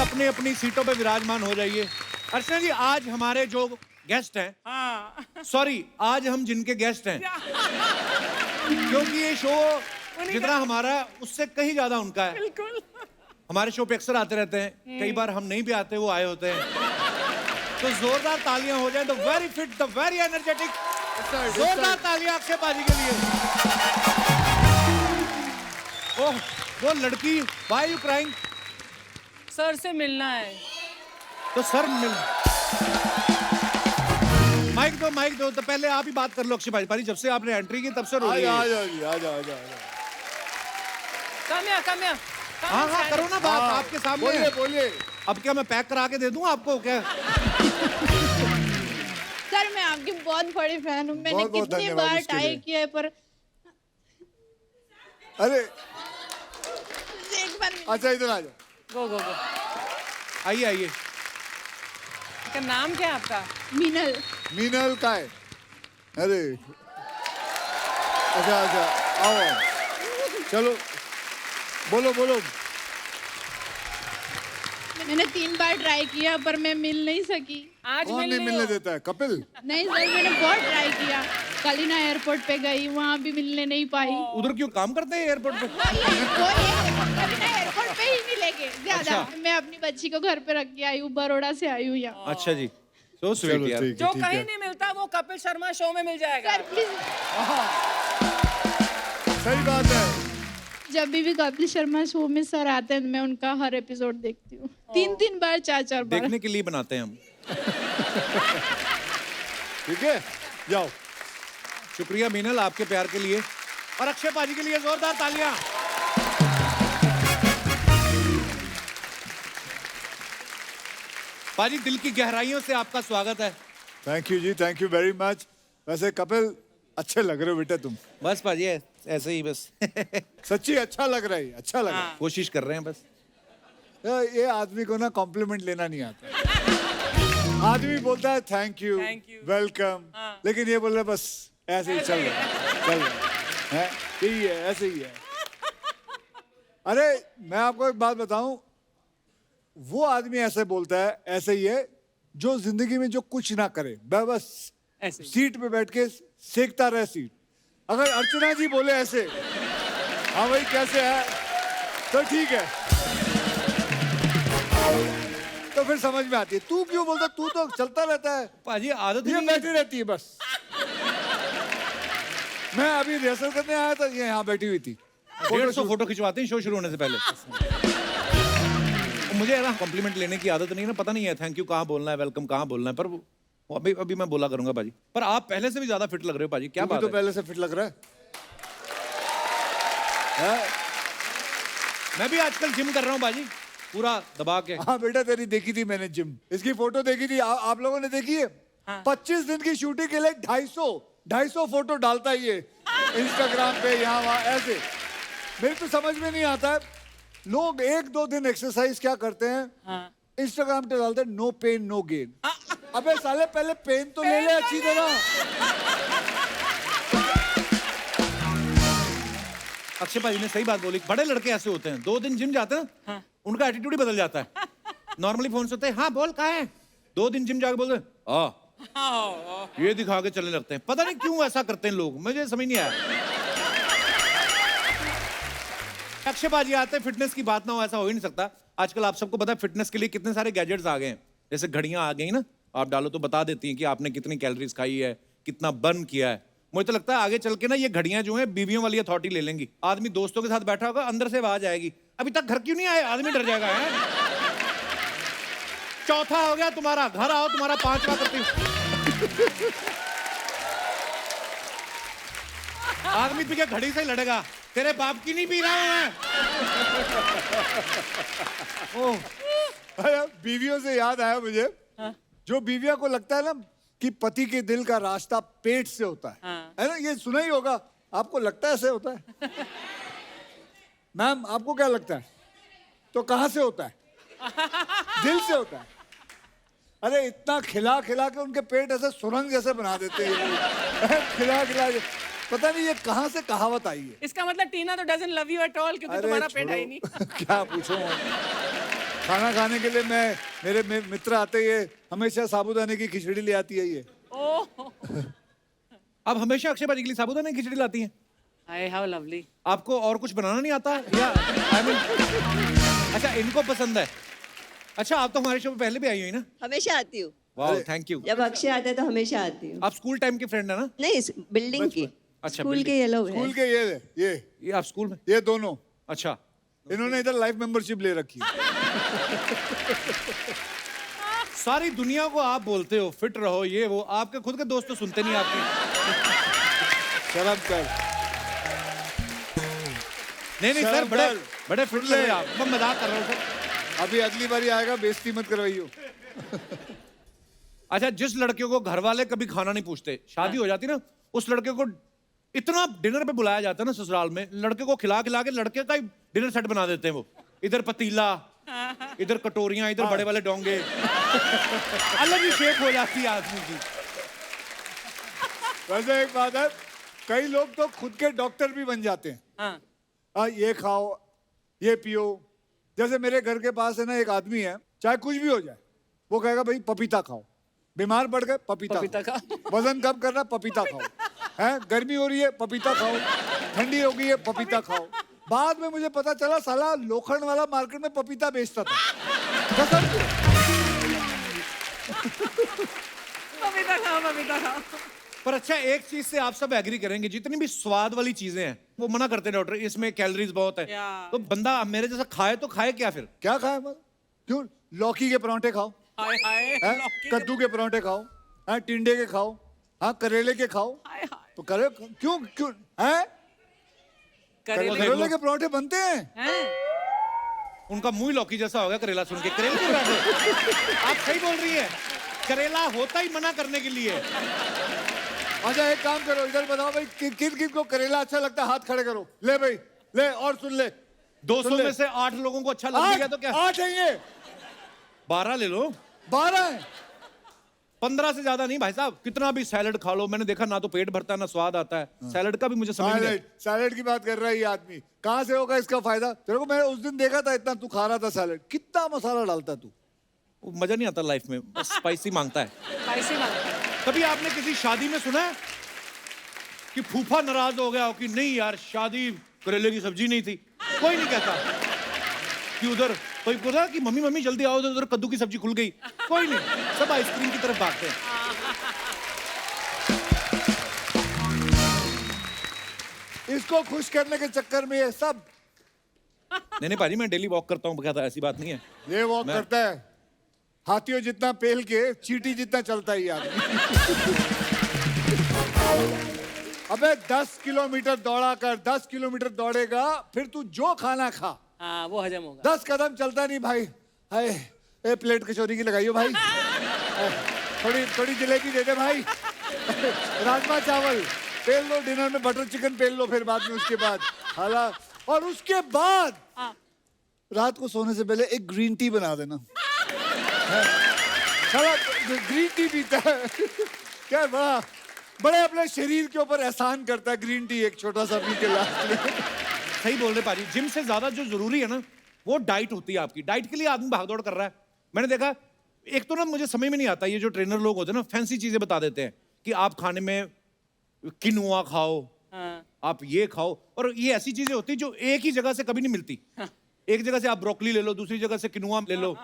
अपनी अपनी सीटों पे विराजमान हो जाइए। अर्चना जी, आज हमारे जो गेस्ट हैं, हाँ। सॉरी, आज हम जिनके गेस्ट हैं, क्योंकि ये शो जितना हमारा उससे कहीं ज्यादा उनका है। बिल्कुल। हमारे शो पे अक्सर आते रहते हैं, कई बार हम नहीं भी आते, वो आए होते हैं। तो जोरदार तालियां हो जाए। The very fit, the very energetic, जोरदार तालियां अक्षय पाजी के लिए। ओह, वो लड़की, why are you crying? Sir से मिलना है। तो सर मिल, माइक दो। तो पहले आप ही बात कर लो अक्षय पाजी। जब से आपने एंट्री की तब से रो रही है। आ जाओ। कम या। हाँ, करो ना बात, आपके सामने। बोलिए। अब क्या मैं पैक करा के दे दूं आपको क्या? सर, मैं आपकी बहुत बड़ी फैन हूँ। मैंने कितनी बार ट्राई किया है, पर अरे एक बार अच्छा, इधर आ जाओ। गो। आइए। का नाम क्या है आपका? मीनल का है। अरे अच्छा, आओ। चलो, बोलो। मैंने 3 बार ट्राई किया, पर मैं मिल नहीं सकी। आज कौन नहीं मिलने देता है? कपिल? नहीं सर, मैंने बहुत ट्राई किया। कलिना एयरपोर्ट पे गई, वहाँ भी मिलने नहीं पाई। उधर क्यों काम करते हैं एयरपोर्ट पे? कलिना एयरपोर्ट पे ही मिलेंगे ज्यादा। अच्छा। मैं अपनी बच्ची को घर पे रख के आई हूँ, बड़ौदा से आई हूँ यहाँ। अच्छा जी, सो स्वीट यार। जो कहीं नहीं मिलता वो कपिल शर्मा शो में मिल जाएगा। सर प्लीज, सही बात है। जब भी कपिल शर्मा शो में सर आते हैं, मैं उनका हर एपिसोड देखती हूँ। 3 बार 4 बार। देखने के लिए बनाते हैं हम। ठीक है, जाओ। शुक्रिया मीनल, आपके प्यार के लिए। और अक्षय पाजी के लिए जोरदार तालियां। पाजी, दिल की गहराइयों से आपका स्वागत है। Thank you ji, thank you very much. वैसे कपिल, अच्छे लग रहे हो बेटा तुम। बस पाजी, ऐसे ही बस। सच्ची अच्छा लग रहा है, अच्छा लग रहा है। कोशिश कर रहे हैं बस। ये आदमी को ना कॉम्प्लीमेंट लेना नहीं आता। आदमी बोलता है थैंक यू, वेलकम, लेकिन ये बोल रहा है बस ऐसे ही चल रहा है। यही है, ऐसे ही है। अरे मैं आपको एक बात बताऊं, वो आदमी ऐसे बोलता है, ऐसे ही है, जो जिंदगी में जो कुछ ना करे, बस सीट पे बैठ के सेकता रहे सीट। अगर अर्चना जी बोले ऐसे, हाँ भाई कैसे है, तो ठीक है, तो फिर समझ में आती है। तू क्यों बोलता? तू तो चलता रहता है। पाजी आदत ये नहीं बैठी है। रहती है बस। मैं अभी रिहर्सल करने आया था, ये यहाँ बैठी हुई थी। 150 फोटो खिंचवाते हैं शो शुरू होने से पहले। मुझे ना कॉम्प्लीमेंट लेने की आदत नहीं है ना, पता नहीं है थैंक यू कहाँ बोलना है, वेलकम कहाँ बोलना है, पर वो अभी मैं बोला करूंगा पाजी। पर आप पहले से भी ज्यादा फिट लग रहे हो पाजी, क्या बात तो है? पहले से फिट लग रहा है? मैं भी आजकल जिम कर रहा हूँ बाजी, पूरा दबा के। हाँ बेटा, तेरी देखी थी मैंने जिम, इसकी फोटो देखी थी। आप लोगों ने देखी है? 25 दिन की शूटिंग के लिए 250 फोटो डालता है ये इंस्टाग्राम पे, यहाँ वहाँ ऐसे। मेरे तो समझ में नहीं आता है, लोग 1-2 दिन एक्सरसाइज क्या करते हैं, इंस्टाग्राम पे डालते हैं नो पेन नो गेन। अबे साले, पहले पेन तो ले ले अच्छी तरह। अक्षय भाई ने सही बात बोली, बड़े लड़के ऐसे होते हैं, 2 दिन जिम जाते हैं, उनका एटीट्यूड ही बदल जाता है। नॉर्मली फोन से होते हैं, हाँ बोल कहाँ है, 2 दिन जिम जाके बोलते हैं ये दिखा के चलने लगते हैं। पता नहीं क्यों ऐसा करते हैं लोग, मुझे समझ नहीं आया। अक्षय बाजी आते हैं, फिटनेस की बात ना हो ऐसा हो ही नहीं सकता। आजकल आप सबको पता है फिटनेस के लिए कितने सारे गैजेट्स आ गए हैं, जैसे घड़ियां आ गई ना, आप डालो तो बता देती हैं कि आपने कितनी कैलोरीज खाई है, कितना बर्न किया है। मुझे तो लगता है आगे चल के ना ये घड़ियां जो हैं बीवियों वाली अथॉरिटी ले लेंगी। आदमी दोस्तों के साथ बैठा होगा, अंदर से आवाज आएगी, अभी तक घर क्यों नहीं आए, आदमी डर जाएगा। है चौथा हो गया तुम्हारा, घर आओ तुम्हारा 5वां करती हूँ। आदमी तुझे घड़ी से ही लड़ेगा, तेरे बाप की नहीं पी रहा हूं मैं। ओह, बीवियों से याद आया मुझे, जो बीवियों को लगता है ना कि पति के दिल का रास्ता पेट से होता है ना, ये सुना ही होगा। आपको लगता है ऐसे होता है? मैम आपको क्या लगता है? तो कहां से होता है? दिल से होता है। अरे इतना खिला खिला के उनके पेट ऐसे सुरंग जैसे बना देते हैं। खिला खिला के पता नहीं ये कहां से कहावत आई है। इसका मतलब टीना तो doesn't love you at all, क्योंकि तुम्हारा पेट है ही नहीं। क्या पूछो। खाना खाने के लिए मेरे मित्र आते ये हमेशा साबूदाने की खिचड़ी ले आती है ये। ओह, आप हमेशा अक्षय भाजी के लिए साबूदाना की खिचड़ी लाती हैं? Hi how lovely. आपको और कुछ बनाना नहीं आता या अच्छा इनको पसंद है। अच्छा आप तो हमारे शो पे पहले भी आई हुई ना? हमेशा आती हूँ। वाह थैंक यू। जब अक्षय आता है तो हमेशा आती हूँ। आप स्कूल टाइम के फ्रेंड है ना? नहीं, बिल्डिंग की। अच्छा, स्कूल building। के ये लोग स्कूल हैं। के ये ये आप स्कूल में? ये दोनों अच्छा इन्होंने इधर लाइफ मेंबरशिप ले रखी है। सारी दुनिया को आप बोलते हो फिट रहो ये वो, आपके खुद के दोस्त तो सुनते नहीं आपकी। शर्म कर। नहीं सर, शर्म बड़े कर। बड़े फिट लग रहे हैं आप। मैं मजाक कर रहा हूँ सर। अभी अगली बारी आएगा, बेइज्जती मत करवाइयो। अच्छा जिस लड़के को घर वाले कभी खाना नहीं पूछते, शादी हो जाती ना, उस लड़के को इतना डिनर पे बुलाया जाता है ना ससुराल में, लड़के को खिला खिला के लड़के का ही डिनर सेट बना देते हैं वो। इधर पतीला, इधर कटोरियां, इधर बड़े वाले डोंगे। अलग ही शेप हो जाती है आदमी की। वैसे एक बात है, कई लोग तो खुद के डॉक्टर भी बन जाते हैं। हाँ, ये खाओ, ये पियो। जैसे मेरे घर के पास है ना एक आदमी है, चाहे कुछ भी हो जाए वो कहेगा भाई पपीता खाओ। बीमार पड़ गए पपीता खा। वजन कम करना पपीता खाओ, है गर्मी हो रही है पपीता खाओ, ठंडी हो गई है पपीता खाओ। बाद में मुझे पता चला साला लोखंड वाला मार्केट में पपीता बेचता था। कसम से। पपीता खाओ। पर अच्छा एक चीज से आप सब एग्री करेंगे, जितनी भी स्वाद वाली चीजें हैं वो मना करते हैं डॉक्टर, इसमें कैलोरीज बहुत है। या। तो बंदा मेरे जैसा खाए तो खाए क्या फिर? क्या खाए मतलब? क्यों लौकी के परांठे खाओ, हाय हाय हैं? लौकी के- कद्दू के परांठे खाओ, हैं? टिंडे के खाओ, हाँ करेले के खाओ। हाय हाय। तो करे क्यों क्यों हैं? करेले करेले के परांठे बनते हैं। हैं? उनका मुंह ही लौकी जैसा होगा करेला सुन के। करेले के पराठे? आप सही बोल रही है, करेला होता ही मना करने के लिए। अच्छा एक काम करो, इधर बताओ भाई किन किन को करेला अच्छा लगता है, हाथ खड़े करो। ले भाई ले, और सुन ले। 200 सुन ले। में से 8 लोगों को अच्छा लग गया तो क्या? 8 है ये, 12 ले लो। 12 है। 15 से ज्यादा नहीं भाई साहब। कितना भी सैलड खा लो, मैंने देखा ना तो पेट भरता है ना स्वाद आता है। सैलड का भी मुझे समझ नहीं सैलेड सैलेड की बात कर रहा है ये आदमी, कहाँ से होगा इसका फायदा? तेरे को मैंने उस दिन देखा था, इतना तू खा रहा था सैलेड, कितना मसाला डालता तू। मजा नहीं आता लाइफ में, बस स्पाइसी मांगता है। स्पाइसी मांगता है। कभी आपने किसी शादी में सुना है कि फूफा नाराज हो गया हो कि नहीं यार शादी करेले की सब्जी नहीं थी? कोई नहीं कहता कि उधर कोई बोला कि मम्मी मम्मी जल्दी आओ, उधर कद्दू की सब्जी खुल गई। कोई नहीं, सब आइसक्रीम की तरफ भागते हैं। इसको खुश करने के चक्कर में ये सब। नहीं नहीं भाजी, मैं डेली वॉक करता हूँ, कहता ऐसी बात नहीं है। ये वॉक करता है, हाथियों जितना पेल के चींटी जितना चलता है ये आदमी। अबे 10 किलोमीटर दौड़ा कर, 10 किलोमीटर दौड़ेगा फिर तू जो खाना खा, हाँ वो हजम होगा। 10 कदम चलता नहीं भाई। हाय ए प्लेट कचौरी की लगाइयो भाई, थोड़ी थोड़ी जलेबी दे दे भाई, राजमा चावल पेल लो, डिनर में बटर चिकन पेल लो, फिर बाद में उसके बाद हाला, और उसके बाद रात को सोने से पहले एक ग्रीन टी बना देना। साला ग्रीन टी पीता है क्या, बड़ा बड़े अपने शरीर के ऊपर एहसान करता है। ग्रीन टी एक छोटा सा पी के लास्ट में। सही बोल रहे पाजी, जिम से ज्यादा जो जरूरी है ना वो डाइट होती है आपकी। डाइट के लिए आदमी भागदौड़ कर रहा है। मैंने देखा, एक तो ना मुझे समझ में नहीं आता, ये जो ट्रेनर लोग होते हैं ना फैंसी चीजें बता देते हैं कि आप खाने में किनुआ खाओ, आप ये खाओ, और ये ऐसी चीजें होती है जो एक ही जगह से कभी नहीं मिलती। एक जगह से आप ब्रोकली ले लो, दूसरी जगह से किनुआ ले लो,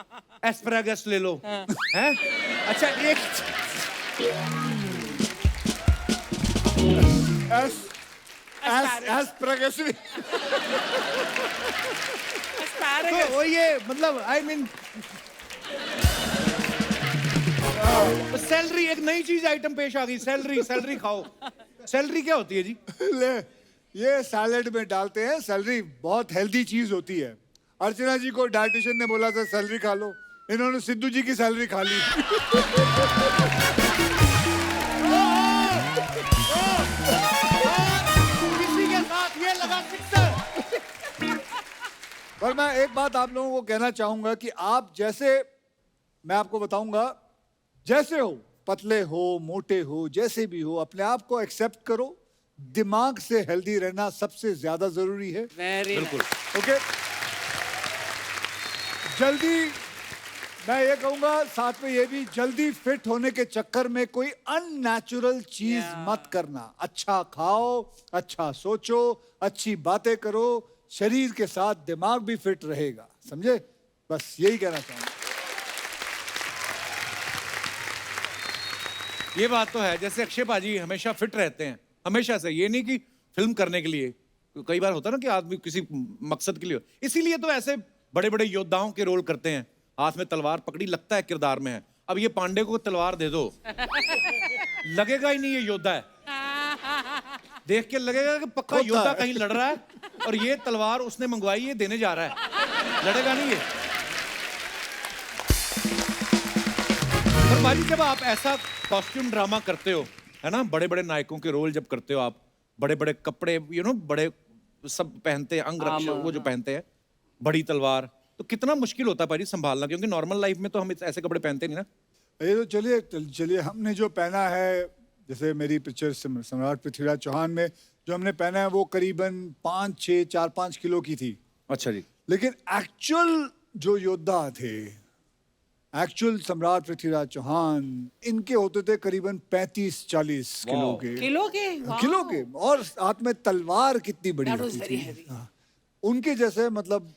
एस्पैरागस ले लो, हैं? अच्छा एक एस्पैरागस तो वो ये मतलब आई मीन सैलरी, एक नई चीज आइटम पेश आ गई, सैलरी। सैलरी खाओ। सैलरी क्या होती है जी? ले, ये सैलेड में डालते हैं। सैलरी बहुत हेल्दी चीज होती है। अर्चना जी को डाइटिशियन ने बोला था सैलरी खा लो, इन्होंने सिद्धू जी की सैलरी खा ली। किसी के साथ ये लगा सिक्सर। पर मैं एक बात आप लोगों को कहना चाहूंगा कि आप जैसे, मैं आपको बताऊंगा, जैसे हो, पतले हो मोटे हो जैसे भी हो, अपने आप को एक्सेप्ट करो। दिमाग से हेल्दी रहना सबसे ज्यादा जरूरी है। वेरी बिल्कुल। ओके, जल्दी, मैं ये कहूंगा साथ में ये भी, जल्दी फिट होने के चक्कर में कोई अननेचुरल चीज मत करना। अच्छा खाओ, अच्छा सोचो, अच्छी बातें करो, शरीर के साथ दिमाग भी फिट रहेगा, समझे? बस यही कहना चाहूंगा। ये बात तो है, जैसे अक्षय पाजी हमेशा फिट रहते हैं, हमेशा से, ये नहीं कि फिल्म करने के लिए, कई बार होता है ना कि आदमी किसी मकसद के लिए, इसीलिए तो ऐसे बड़े बड़े योद्धाओं के रोल करते हैं, हाथ में तलवार पकड़ी, लगता है किरदार में है। अब ये पांडे को तलवार दे दो, लगेगा ही नहीं ये योद्धा है, देख के लगेगा कि पक्का योद्धा कहीं लड़ रहा है, और ये तलवार उसने मंगवाई है, देने जा रहा है, लड़ेगा नहीं ये। पर बाजी जब आप ऐसा कॉस्ट्यूम ड्रामा करते हो, है ना, बड़े बड़े नायकों के रोल जब करते हो आप, बड़े बड़े कपड़े, बड़े सब पहनते हैं, अंग रक्षक वो जो पहनते हैं, बड़ी तलवार, तो कितना मुश्किल होता है भाई संभालना, क्योंकि नॉर्मल लाइफ में तो हम ऐसे कपड़े पहनते नहीं ना। ये तो चलिए हमने जो पहना है, जैसे मेरी पिक्चर सम्राट पृथ्वीराज चौहान में जो हमने पहना है वो करीबन 4-5 किलो की थी। अच्छा जी। लेकिन एक्चुअल जो योद्धा थे, एक्चुअल सम्राट पृथ्वीराज चौहान, इनके होते थे करीबन 35-40 किलो के। किलो के, और हाथ में तलवार कितनी बड़ी होती थी। हाँ। उनके जैसे मतलब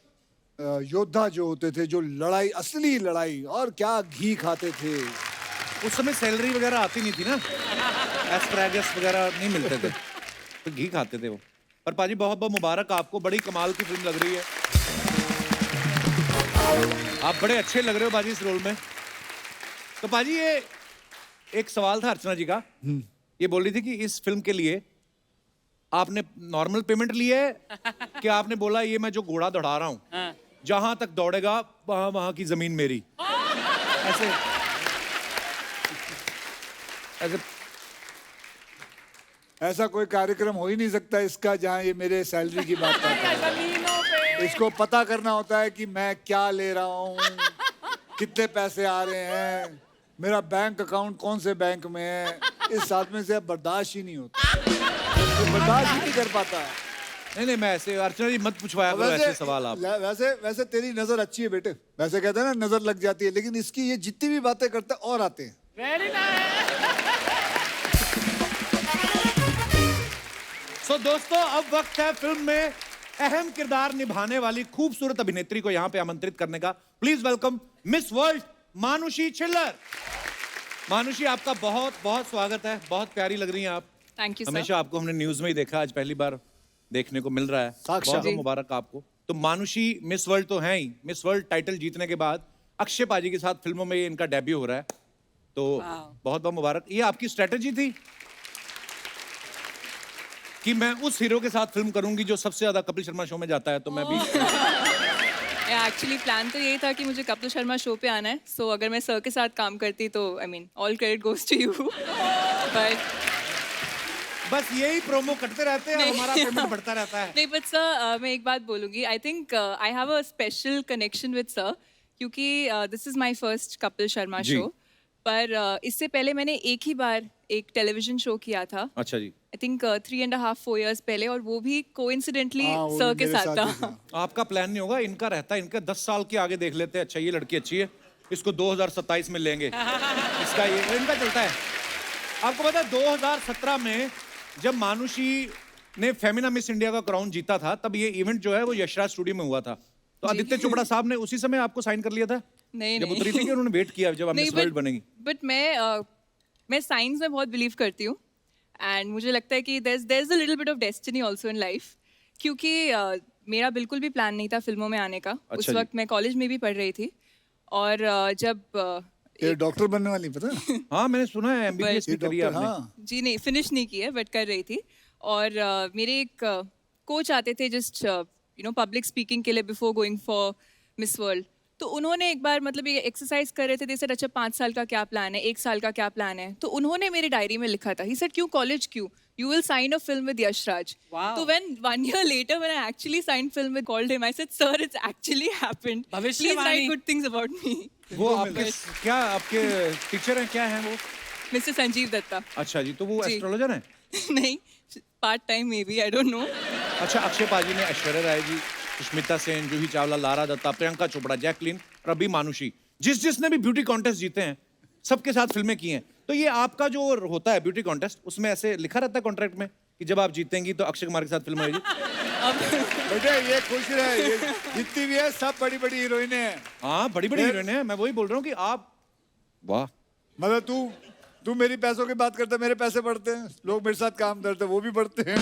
योद्धा जो होते थे, जो लड़ाई, असली लड़ाई, और क्या घी खाते थे। उस समय सैलरी वगैरह आती नहीं थी ना, एस्पैरागस वगैरह नहीं मिलते थे, तो घी खाते थे वो। पर पाजी बहुत बहुत मुबारक आपको, बड़ी कमाल की फिल्म लग रही है, आप बड़े अच्छे लग रहे हो बाजी इस रोल में। तो पाजी ये एक सवाल था अर्चना जी का, ये बोल रही थी कि इस फिल्म के लिए आपने नॉर्मल पेमेंट ली है कि आपने बोला ये मैं जो घोड़ा दौड़ा रहा हूं, जहां तक दौड़ेगा वहां की जमीन मेरी, ऐसे ऐसे ऐसा कोई कार्यक्रम हो ही नहीं सकता इसका जहां ये मेरे सैलरी की बात करता है। इसको पता करना होता है कि मैं क्या ले रहा हूँ, कितने पैसे आ रहे हैं, मेरा बैंक अकाउंट कौन से बैंक में है। इस आदमी से बर्दाश्त ही नहीं होता, तो बर्दाश्त ही नहीं कर पाता। नहीं मैं ऐसे, अर्चना जी मत पूछवाया करो ऐसे सवाल आप। वैसे तेरी नजर अच्छी है बेटे, वैसे कहते हैं ना नजर लग जाती है, लेकिन इसकी ये जितनी भी बातें करता है और आते हैं। Very nice. सो दोस्तों, अब वक्त है फिल्म में अहम किरदार निभाने वाली खूबसूरत अभिनेत्री को यहाँ पे आमंत्रित करने का। Please welcome miss world Manushi Chhillar. मानुषी, आपका बहुत बहुत स्वागत है, बहुत प्यारी लग रही हैं आप। थैंक यू हमेशा आपको हमने न्यूज में ही देखा, आज पहली बार देखने को मिल रहा है, बहुत बहुत मुबारक आपको। तो मानुषी मिस वर्ल्ड तो है ही, मिस वर्ल्ड टाइटल जीतने के बाद अक्षय पाजी के साथ फिल्मों में इनका डेब्यू हो रहा है, तो बहुत बहुत मुबारक। ये आपकी स्ट्रेटेजी थी कि मैं उस हीरो के साथ फिल्म करूंगी जो सबसे ज्यादा कपिल शर्मा शो में जाता है, तो मैं भी एक्चुअली प्लान तो यही था कि मुझे कपिल शर्मा शो पे आना है, सो अगर मैं सर के साथ काम करती तो I mean all credit goes to you. But बस यही प्रोमो करते रहते हैं, हमारा पेमेंट बढ़ता रहता है। नहीं बट सर, मैं एक बात बोलूँगी, I think I have a special connection with sir, क्योंकि this is my first Kapil Sharma show. पर इससे पहले मैंने एक ही बार एक टेलीविजन शो किया था। अच्छा जी। आई थिंक 3.5-4 years पहले, और वो भी कोइंसिडेंटली सर के साथ था। आपका प्लान नहीं होगा, इनका रहता है, इनका 10 साल के आगे देख लेते हैं, अच्छा ये लड़की अच्छी है, इसको 2027 में लेंगे, इसका ये इनका चलता है। आपको पता है 2017 में जब मानुषी ने फेमिना मिस इंडिया का क्राउन जीता था, तब ये इवेंट जो है वो यशराज स्टूडियो में हुआ था, तो आदित्य चोपड़ा साहब ने उसी समय आपको साइन कर लिया था? नहीं जब उतरी थी कि उन्होंने वेट किया जब आप मिस वर्ल्ड बनेंगी? बट मैं साइंस में बहुत बिलीव करती हूँ, एंड मुझे लगता है कि there is a little bit of destiny also in life, क्योंकि मेरा बिल्कुल भी प्लान नहीं था फिल्मों में आने का। उस वक्त मैं कॉलेज में भी पढ़ रही थी, और जब ये डॉक्टर बनने वाली, पता है? हाँ मैंने सुना है, एमबीबीएस भी करी है आपने। हाँ। जी नहीं, फिनिश नहीं की है, बट कर रही थी। और मेरे एक कोच आते थे जस्ट पब्लिक स्पीकिंग के लिए before going for miss world, तो उन्होंने एक बार मतलब ये एक्सरसाइज कर रहे थे, जैसे अच्छा 5 साल का क्या प्लान है, 1 साल का क्या प्लान है, तो उन्होंने मेरी डायरी में लिखा था, ही सेड क्यों कॉलेज क्यों, you will sign a film with Yashraj. Wow. So when 1 year later when I actually signed film with called him, I said, sir, it's actually happened. Please write good things about me. वो आपके क्या आपके teacher हैं, क्या हैं वो? Mr. Sanjeev Dutta. अच्छा जी, तो वो एस्ट्रोलॉजर हैं? नहीं, part time may be, I don't know. अच्छा, अक्षय पाजी ने ऐश्वर्या राय जी सुष्मिता सेन, जूही चावला, लारा दत्ता, प्रियंका चोपड़ा, जैकलीन और अभी मानुषी, जिसने भी ब्यूटी कॉन्टेस्ट जीते हैं सबके साथ फिल्में की हैं। तो ये आपका जो होता है ब्यूटी कॉन्टेस्ट, उसमें ऐसे लिखा रहता है कॉन्ट्रैक्ट में कि जब आप जीतेंगी तो अक्षय कुमार के साथ फिल्म होगी? बेटे ये खुश रहे, ये जितनी भी है सब बड़ी बड़ी हीरोइनें हैं। हाँ, बड़ी बड़ी हीरोइन है। मैं वही बोल रहा हूँ कि आप, वाह, मतलब तू मेरी पैसों की बात करता है, मेरे पैसे बढ़ते हैं, लोग मेरे साथ काम करते हैं, वो भी बढ़ते हैं।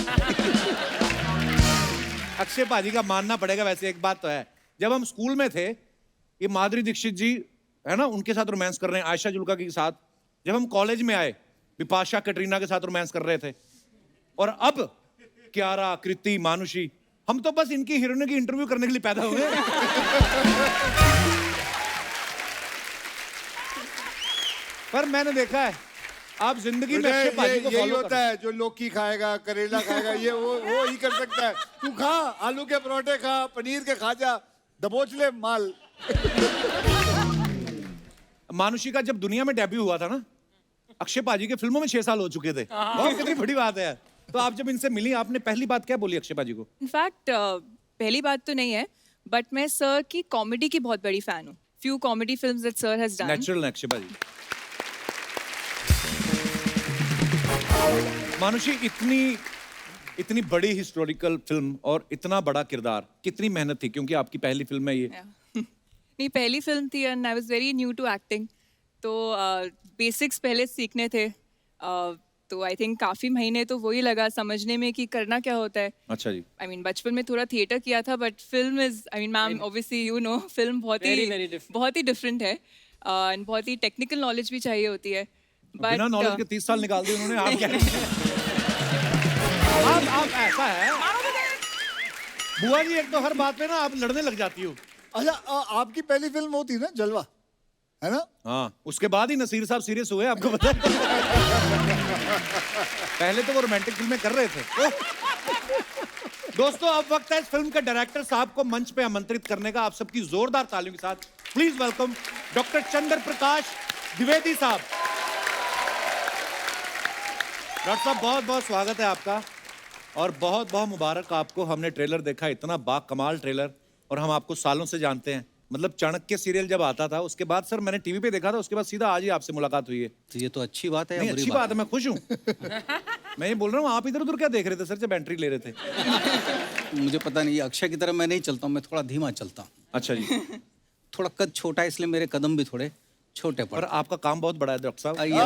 अक्षय पाजी का मानना पड़ेगा। वैसे एक बात तो है, जब हम स्कूल में थे, ये माधुरी दीक्षित जी है ना, उनके साथ रोमांस कर रहे हैं, आयशा जुल्का के साथ। जब हम कॉलेज में आए, बिपाशा कटरीना के साथ रोमांस कर रहे थे। और अब कियारा, कृति, मानुषी, हम तो बस इनकी हीरोइनों की इंटरव्यू करने के लिए पैदा हुए। पर मैंने देखा है आप जिंदगी में अक्षय पाजी को यही फॉलो होता है, जो लौकी खाएगा, करेला खाएगा, ये वो ही कर सकता है। तू खा, आलू के परोठे खा, पनीर के खा जा, दबोच ले माल। मानुषी का जब दुनिया में डेब्यू हुआ था ना, अक्षय पाजी के फिल्मों में 6 साल हो चुके थे। बहुत कितनी बड़ी बात है। तो आप जब इनसे मिली, आपने पहली बात क्या बोली अक्षय पाजी को? इनफैक्ट पहली बात तो नहीं है, बट मैं सर की कॉमेडी की बहुत बड़ी फैन हूँ। Few comedy films that sir has done. Natural Akshay पाजी। मानुषी, इतनी बड़ी हिस्टोरिकल फिल्म और इतना बड़ा किरदार, कितनी मेहनत थी? क्योंकि आपकी पहली फिल्म है ये। नहीं, पहली फिल्म थी and I was very new to acting, तो बेसिक्स पहले सीखने थे। तो आई थिंक काफी महीने तो वही लगा समझने में कि करना क्या होता है। अच्छा जी। आई मीन बचपन में थोड़ा थिएटर किया था, but film is, I mean ma'am obviously you know, film Very different. बहुत ही डिफरेंट है एंड बहुत ही टेक्निकल नॉलेज भी चाहिए होती है। बिना नॉलेज के 30 साल निकाल दिए उन्होंने। आप क्या आप ऐसा है बुआ जी, एक तो हर बात पे ना आप लड़ने लग जाती हो। अच्छा, आपकी पहली फिल्म वो थी ना जलवा, है ना? हाँ, उसके बाद ही नसीर साहब सीरियस हुए, आपको पता है? पहले तो वो रोमांटिक फिल्में कर रहे थे। दोस्तों, अब वक्त है इस फिल्म के डायरेक्टर साहब को मंच पे आमंत्रित करने का। आप सबकी जोरदार तालियों के साथ प्लीज वेलकम डॉक्टर चंद्र प्रकाश द्विवेदी साहब। डॉक्टर साहब, बहुत बहुत स्वागत है आपका और बहुत बहुत मुबारक आपको। हमने ट्रेलर देखा, इतना बाकमाल ट्रेलर, और हम आपको सालों से जानते हैं। मतलब चाणक्य सीरियल जब आता था उसके बाद सर मैंने टीवी पे देखा था, उसके बाद सीधा आज ही आपसे मुलाकात हुई है। तो ये तो अच्छी बात है या नहीं, बुरी अच्छी बात है, मैं खुश हूँ। मैं ये बोल रहा हूँ, आप इधर उधर क्या देख रहे थे सर जब एंट्री ले रहे थे? मुझे पता नहीं, अक्षय की तरह मैं नहीं चलता हूँ, मैं थोड़ा धीमा चलता हूँ। अच्छा जी। थोड़ा कद छोटा है इसलिए मेरे कदम भी थोड़े छोटे पर पड़े। आपका काम बहुत बड़ा है डॉक्टर साहब। आइए।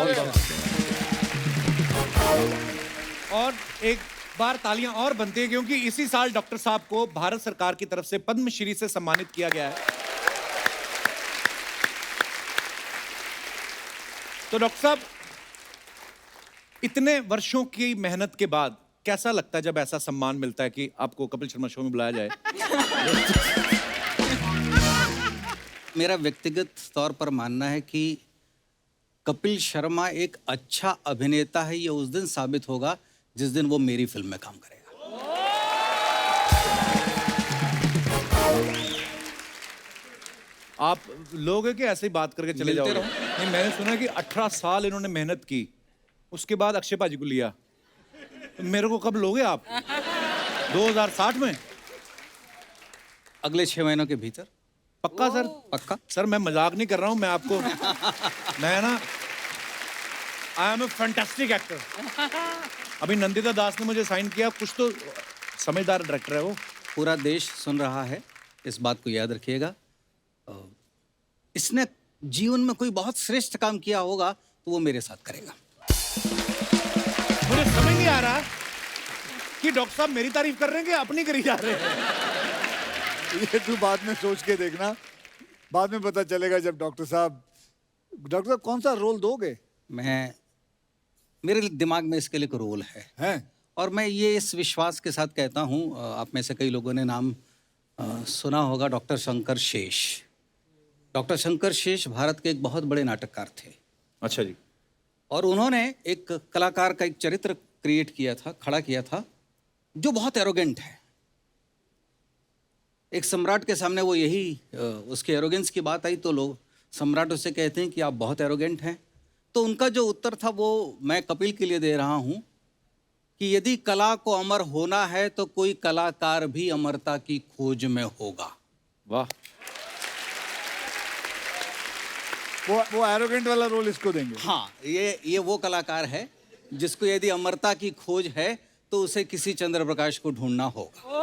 और एक बार तालियां और बनती है क्योंकि इसी साल डॉक्टर साहब को भारत सरकार की तरफ से पद्मश्री से सम्मानित किया गया है। तो डॉक्टर साहब, इतने वर्षों की मेहनत के बाद कैसा लगता है जब ऐसा सम्मान मिलता है कि आपको कपिल शर्मा शो में बुलाया जाए? मेरा व्यक्तिगत तौर पर मानना है कि कपिल शर्मा एक अच्छा अभिनेता है, ये उस दिन साबित होगा जिस दिन वो मेरी फिल्म में काम करेगा। आप लोग हैं कि ऐसे ही बात करके चले मिलते जाओगे? रहो। नहीं, मैंने सुना कि 18 साल इन्होंने मेहनत की, उसके बाद अक्षय पाजी को लिया। तो मेरे को कब लोगे आप? 2060 में? अगले 6 महीनों के भीतर। पक्का सर? पक्का। सर मैं मजाक नहीं कर रहा हूँ, मैं आपको मैं ना I am a fantastic actor. अभी नंदिता दास ने मुझे साइन किया, कुछ तो समझदार डायरेक्टर है वो। पूरा देश सुन रहा है, इस बात को याद रखिएगा। इसने जीवन में कोई बहुत श्रेष्ठ काम किया होगा तो वो मेरे साथ करेगा। मुझे समझ नहीं आ रहा कि डॉक्टर साहब मेरी तारीफ कर रहे हैं कि अपनी करी जा रहे हैं। ये तू बाद में सोच के देखना, बाद में पता चलेगा जब डॉक्टर साहब कौन सा रोल दोगे? मेरे दिमाग में इसके लिए कोई रोल है और मैं ये इस विश्वास के साथ कहता हूँ, आप में से कई लोगों ने नाम सुना होगा डॉक्टर शंकर शेष। डॉक्टर शंकर शेष भारत के एक बहुत बड़े नाटककार थे। अच्छा जी। और उन्होंने एक कलाकार का एक चरित्र क्रिएट किया था, खड़ा किया था, जो बहुत एरोगेंट है। एक सम्राट के सामने वो यही उसके एरोगेंस की बात आई तो लोग सम्राट उससे कहते हैं कि आप बहुत एरोगेंट हैं। तो उनका जो उत्तर था वो मैं कपिल के लिए दे रहा हूँ कि यदि कला को अमर होना है तो कोई कलाकार भी अमरता की खोज में होगा। वाह, वो एरोगेंट वाला रोल इसको देंगे। हाँ, ये वो कलाकार है जिसको यदि अमरता की खोज है तो उसे किसी चंद्र प्रकाश को ढूंढना होगा।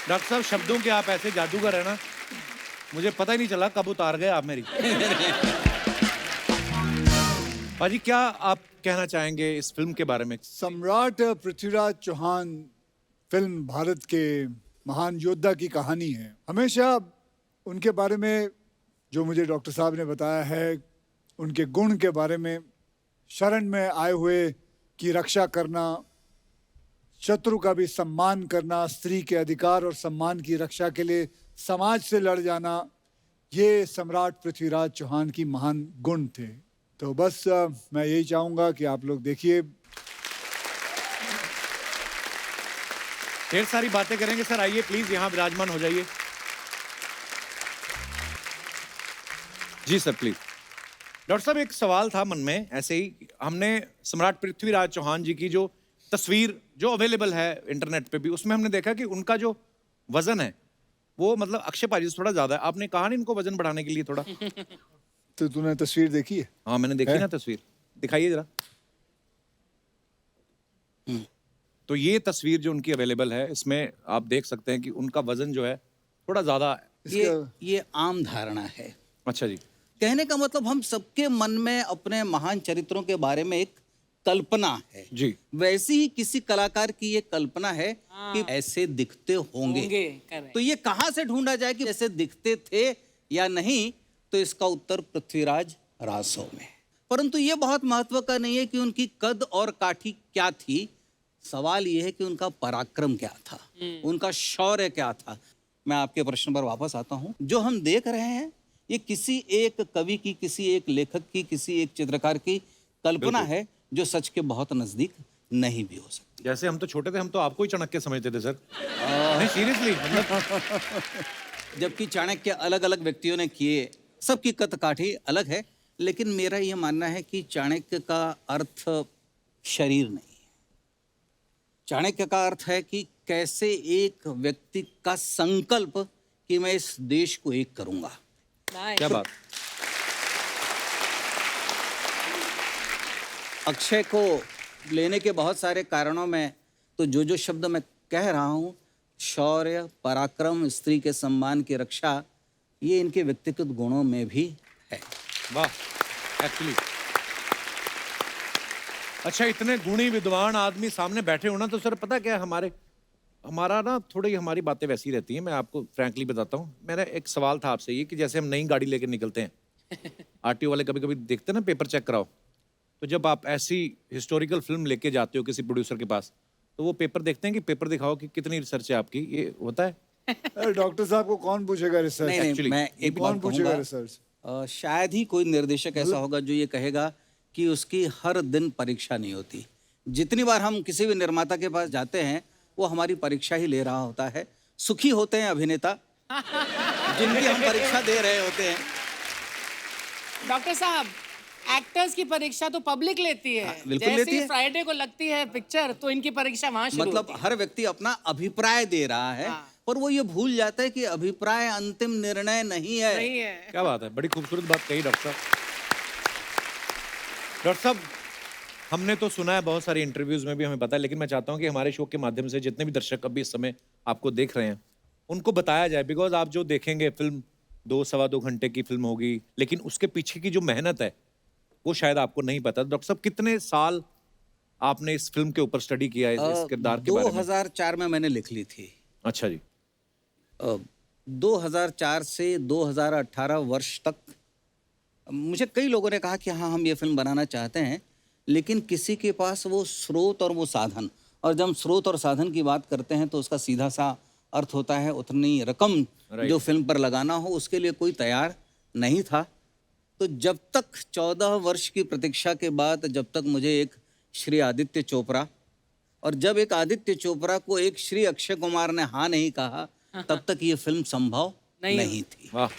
डॉक्टर साहब शब्दों के आप ऐसे जादूगर है ना, मुझे पता ही नहीं चला कब उतार गए आप मेरी। पाजी, क्या आप कहना चाहेंगे इस फिल्म के बारे में? सम्राट पृथ्वीराज चौहान फिल्म भारत के महान योद्धा की कहानी है। हमेशा उनके बारे में जो मुझे डॉक्टर साहब ने बताया है, उनके गुण के बारे में, शरण में आए हुए की रक्षा करना, शत्रु का भी सम्मान करना, स्त्री के अधिकार और सम्मान की रक्षा के लिए समाज से लड़ जाना, ये सम्राट पृथ्वीराज चौहान की महान गुण थे। तो बस मैं यही चाहूंगा कि आप लोग देखिए। ढेर सारी बातें करेंगे सर, आइए प्लीज यहाँ विराजमान हो जाइए। जी सर प्लीज। डॉक्टर साहब, एक सवाल था मन में ऐसे ही, हमने सम्राट पृथ्वीराज चौहान जी की जो तस्वीर जो अवेलेबल है इंटरनेट पे भी, उसमें हमने देखा कि उनका जो वजन है वो मतलब अक्षय पाजी से थोड़ा ज्यादा है। आपने कहा नहीं इनको वजन बढ़ाने के लिए थोड़ा? तो तूने तस्वीर देखी है? हाँ मैंने देखी ना तस्वीर, दिखाइए जरा। तो ये तस्वीर जो उनकी अवेलेबल है, इसमें आप देख सकते हैं कि उनका वजन जो है थोड़ा ज्यादा है। ये आम धारणा है। अच्छा जी। कहने का मतलब हम सबके मन में अपने महान चरित्रों के बारे में एक कल्पना है जी। वैसी ही किसी कलाकार की ये कल्पना है कि ऐसे दिखते होंगे। तो ये कहाँ से ढूंढा जाए कि ऐसे दिखते थे या नहीं? तो इसका उत्तर पृथ्वीराज रासो में। परंतु ये बहुत महत्व का नहीं है कि उनकी कद और काठी क्या थी, सवाल ये है कि उनका पराक्रम क्या था, उनका शौर्य क्या था। मैं आपके प्रश्न पर वापस आता हूँ। जो हम देख रहे हैं ये किसी एक कवि की, किसी एक लेखक की, किसी एक चित्रकार की कल्पना है जो सच के बहुत नजदीक नहीं भी हो सकती। जैसे हम तो छोटे थे, हम तो आपको ही चाणक्य समझते थे सर। नहीं सीरियसली मतलब। जबकि चाणक्य अलग अलग व्यक्तियों ने किए, सबकी कद काठी अलग है, लेकिन मेरा यह मानना है कि चाणक्य का अर्थ शरीर नहीं है। चाणक्य का अर्थ है कि कैसे एक व्यक्ति का संकल्प कि मैं इस देश को एक करूंगा। क्या बात। अक्षय को लेने के बहुत सारे कारणों में तो जो शब्द मैं कह रहा हूं, शौर्य, पराक्रम, स्त्री के सम्मान की रक्षा, ये इनके व्यक्तिगत गुणों में भी है। वाह, एक्चुअली। अच्छा, इतने गुणी विद्वान आदमी सामने बैठे होना, तो सर पता क्या है, हमारा ना थोड़ी हमारी बातें वैसी रहती हैं। मैं आपको फ्रैंकली बताता हूँ। मेरा एक सवाल था आपसे ये कि जैसे हम नई गाड़ी लेकर निकलते हैं, आरटीओ वाले कभी कभी देखते हैं ना पेपर चेक कराओ, तो जब आप ऐसी हिस्टोरिकल फिल्म लेके जाते हो किसी प्रोड्यूसर के पास, तो वो पेपर देखते हैं कि पेपर दिखाओ कि कितनी रिसर्च है आपकी। ये होता है? डॉक्टर साहब को कौन पूछेगा रिसर्च? नहीं, मैं एक कौन बात पूछेगा कहूंगा, रिसर्च? शायद ही कोई निर्देशक ऐसा होगा जो ये कहेगा कि उसकी हर दिन परीक्षा नहीं होती। जितनी बार हम किसी भी निर्माता के पास जाते हैं, वो हमारी परीक्षा ही ले रहा होता है। सुखी होते हैं अभिनेता जिनकी हम परीक्षा दे रहे होते हैं। डॉक्टर साहब, एक्टर्स की परीक्षा तो पब्लिक लेती है। बिल्कुल लेती है। फ्राइडे को लगती है पिक्चर, तो इनकी परीक्षा वहां शुरू मतलब होती है। हर व्यक्ति अपना अभिप्राय दे रहा है, पर वो ये भूल जाता है कि अभिप्राय अंतिम निर्णय नहीं है। नहीं है। क्या बात है, बड़ी खूबसूरत बात कही डॉक्टर साहब। डॉक्टर साहब, हमने तो सुना है बहुत सारी इंटरव्यूज में भी हमें पता है, लेकिन मैं चाहता हूं कि हमारे शो के माध्यम से जितने भी दर्शक अभी इस समय आपको देख रहे हैं, उनको बताया जाए। बिकॉज आप जो देखेंगे फिल्म 2-2.25 घंटे की फिल्म होगी, लेकिन उसके पीछे की जो मेहनत है वो शायद आपको नहीं पता। डॉक्टर साहब, कितने साल आपने इस फिल्म के ऊपर स्टडी किया है, इस किरदार के बारे में? 2004 में मैंने लिख ली थी। अच्छा जी। 2004 से 2018 वर्ष तक मुझे कई लोगों ने कहा कि हाँ, हम ये फिल्म बनाना चाहते हैं, लेकिन किसी के पास वो स्रोत और वो साधन, और जब हम स्रोत और साधन की बात करते हैं तो उसका सीधा सा अर्थ होता है उतनी रकम जो फिल्म पर लगाना हो, उसके लिए कोई तैयार नहीं था। तो जब तक 14 वर्ष की प्रतीक्षा के बाद, जब तक मुझे एक श्री आदित्य चोपड़ा, और जब एक आदित्य चोपड़ा को एक श्री अक्षय कुमार ने हाँ नहीं कहा, तब तक ये फिल्म संभव नहीं थी। वाह।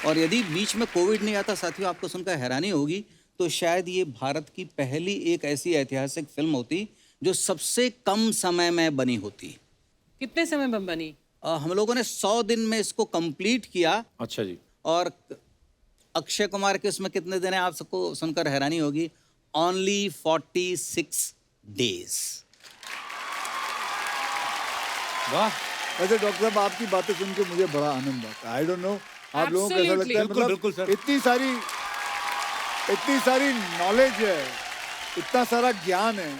और यदि बीच में कोविड नहीं आता, साथियों आपको सुनकर हैरानी होगी, तो शायद ये भारत की पहली एक ऐसी ऐतिहासिक फिल्म होती जो सबसे कम समय में बनी होती। कितने समय में बनी? हम लोगों ने 100 दिन में इसको कंप्लीट किया। अच्छा जी। और अक्षय कुमार के उसमें कितने दिन है आप सबको सुनकर हैरानी होगी, ओनली 46 डेज। वाह। वैसे डॉक्टर साहब आपकी बातें सुन के मुझे बड़ा आनंद आता है। आई डोंट नो आप लोगों को कैसा Absolutely. लगता है, बिल्कुल, बिल्कुल, सर। इतनी सारी नॉलेज है, इतना सारा ज्ञान है,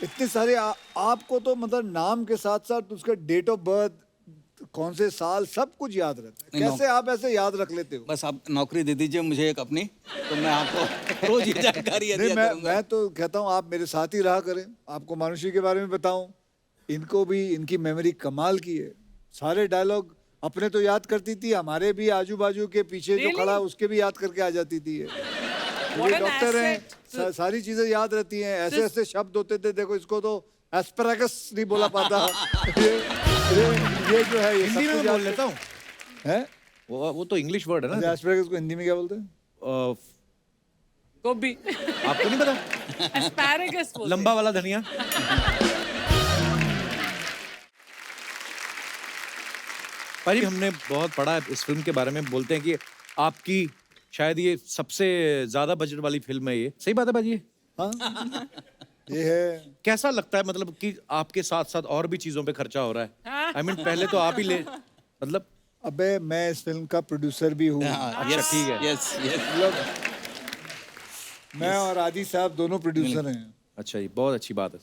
इतने सारे आपको तो मतलब नाम के साथ साथ उसका डेट ऑफ बर्थ, कौन से साल, सब कुछ याद रहता है। नहीं, कैसे आप ऐसे याद रख लेते हो? बस आप नौकरी दे दीजिए मुझे एक अपनी, तो मैं आपको रोज ये जानकारी नहीं, दिया करूंगा। मैं तो कहता हूँ आप मेरे साथ ही रहा करें, आपको मानुषी के बारे में बताऊं। इनको भी इनकी मेमोरी कमाल की है, सारे डायलॉग अपने तो याद करती थी, हमारे भी आजू बाजू के पीछे जो खड़ा है उसके भी याद करके आ जाती थी। ये What an डॉक्टर हैं, asset. सारी चीजें याद रहती हैं। ऐसे ऐसे शब्द होते थे, देखो इसको तो एस्पैरागस नहीं बोला पाता। ये जो है ये हिंदी सब में कुछ मैं याद बोल लेता हूँ। है। वो तो इंग्लिश वर्ड है ना। एस्पैरागस को हिंदी में क्या बोलते हैं? गोभी। आपको नहीं पता? एस्पैरागस बोलते लंबा वाला धनिया। भाई हमने बहुत पढ़ा है इस फिल्म के बारे में, बोलते हैं कि आपकी शायद ये सबसे ज्यादा बजट वाली फिल्म है। ये सही बात है भाजी? हाँ ये है। कैसा लगता है मतलब कि आपके साथ साथ और भी चीजों पे खर्चा हो रहा है? आई मीन पहले तो आप ही ले मतलब। अबे मैं इस फिल्म का प्रोड्यूसर भी हूँ। अच्छा ठीक है। Yes yes. मतलब मैं और आदि साहब दोनों प्रोड्यूसर हैं। अच्छा ये बहुत अच्छी बात है।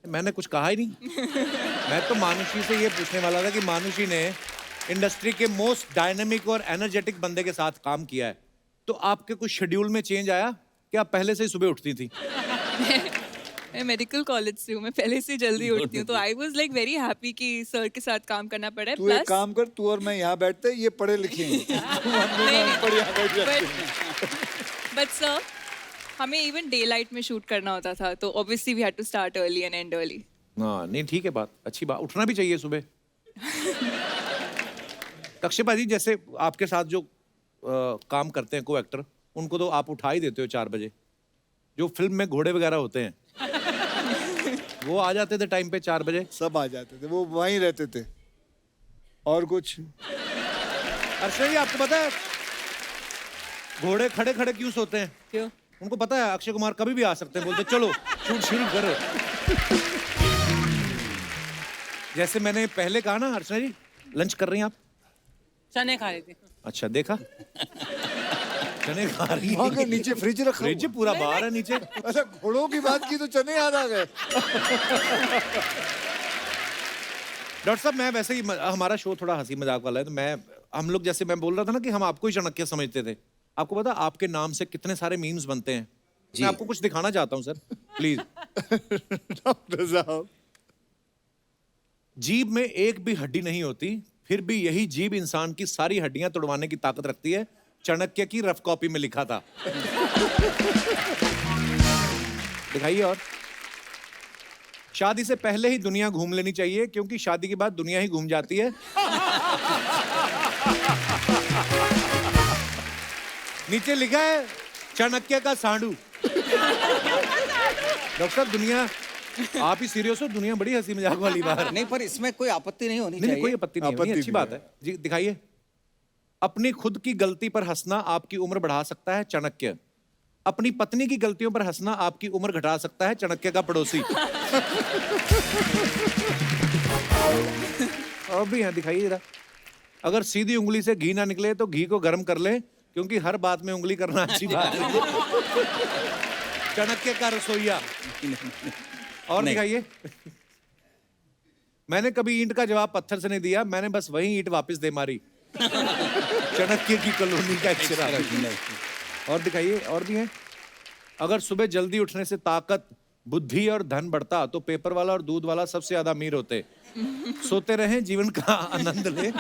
मैंने कुछ कहा ही नहीं। मैं तो मानुषी से ये पूछने वाला था कि मानुषी ने इंडस्ट्री के मोस्ट डायनामिक और एनर्जेटिक बंदे के साथ काम किया है, तो आपके कुछ शेड्यूल में चेंज आया कि आप पहले से ही सुबह उठती थी? मैं मेडिकल कॉलेज से हूँ, मैं पहले से जल्दी उठती हूँ, तो I was like very happy कि सर के साथ काम करना पड़ा है। तू एक काम कर, तू और मैं यहाँ बैठते, ये पढ़े लिखे हैं। तू हम दोनों अनपढ़ यहाँ बैठ जाते हैं। बट सर हमें इवन डे लाइट में शूट करना होता था, तो obviously we had to start early and end early. हाँ नहीं ठीक है, बात अच्छी बात, उठना भी चाहिए सुबह। कश्यप जी जैसे आपके साथ जो काम करते हैं को एक्टर, उनको तो आप उठा ही देते हो 4 बजे। जो फिल्म में घोड़े वगैरह होते हैं वो आ जाते थे टाइम पे 4 बजे। सब आ जाते थे, वो वहीं रहते थे। और कुछ अर्षद जी आपको पता है घोड़े खड़े खड़े क्यों सोते हैं? क्यों? उनको पता है अक्षय कुमार कभी भी आ सकते हैं, बोलते चलो शूट शुरू करो। जैसे मैंने पहले कहा ना, अर्चना जी लंच कर रही हैं आप? चने खा रही थी। अच्छा देखा, चने खा रही वहाँ के हैं। नीचे फ्रिज रखा फ्रिज हुआ। पूरा बाहर है नीचे। अच्छा घोड़ों की बात की तो चने याद आ गए। डॉक्टर साहब मैं वैसे ही हमारा शो थोड़ा हंसी मजाक वाला है, तो हम लोग जैसे मैं बोल रहा था ना कि हम आपको ही चाणक्य समझते थे। आपको पता आपके नाम से कितने सारे मीम्स बनते हैं? मैं आपको कुछ दिखाना चाहता हूँ सर प्लीज। डॉक्टर साहब जीभ में एक भी हड्डी नहीं होती, फिर भी यही जीभ इंसान की सारी हड्डियां तोड़वाने की ताकत रखती है। चाणक्य की रफ कॉपी में लिखा था। दिखाइए। और शादी से पहले ही दुनिया घूम लेनी चाहिए, क्योंकि शादी के बाद दुनिया ही घूम जाती है। नीचे लिखा है चाणक्य का सांडू। डॉक्टर साहब दुनिया, आप ही सीरियस हो, दुनिया बड़ी हंसी मजाक वाली बात है। नहीं पर इसमें कोई आपत्ति नहीं होनी नहीं चाहिए। कोई आपत्ति नहीं है, अच्छी भी बात है। है जी। दिखाइए। अपनी खुद की गलती पर हंसना आपकी उम्र बढ़ा सकता है, चाणक्य। अपनी पत्नी की गलतियों पर हंसना आपकी उम्र घटा सकता है, चाणक्य का पड़ोसी। और भी है, दिखाइए जरा। अगर सीधी उंगली से घी ना निकले तो घी को गर्म कर ले, क्योंकि हर बात में उंगली करना अच्छी बात है। चाणक्य का रसोइया। और दिखाइए। मैंने कभी ईंट का जवाब पत्थर से नहीं दिया, मैंने बस वही ईंट वापस दे मारी। चाणक्य की कॉलोनी का अक्षरा। और दिखाइए। और भी है। अगर सुबह जल्दी उठने से ताकत, बुद्धि और धन बढ़ता तो पेपर वाला और दूध वाला सबसे ज्यादा अमीर होते। सोते रहें, जीवन का आनंद ले,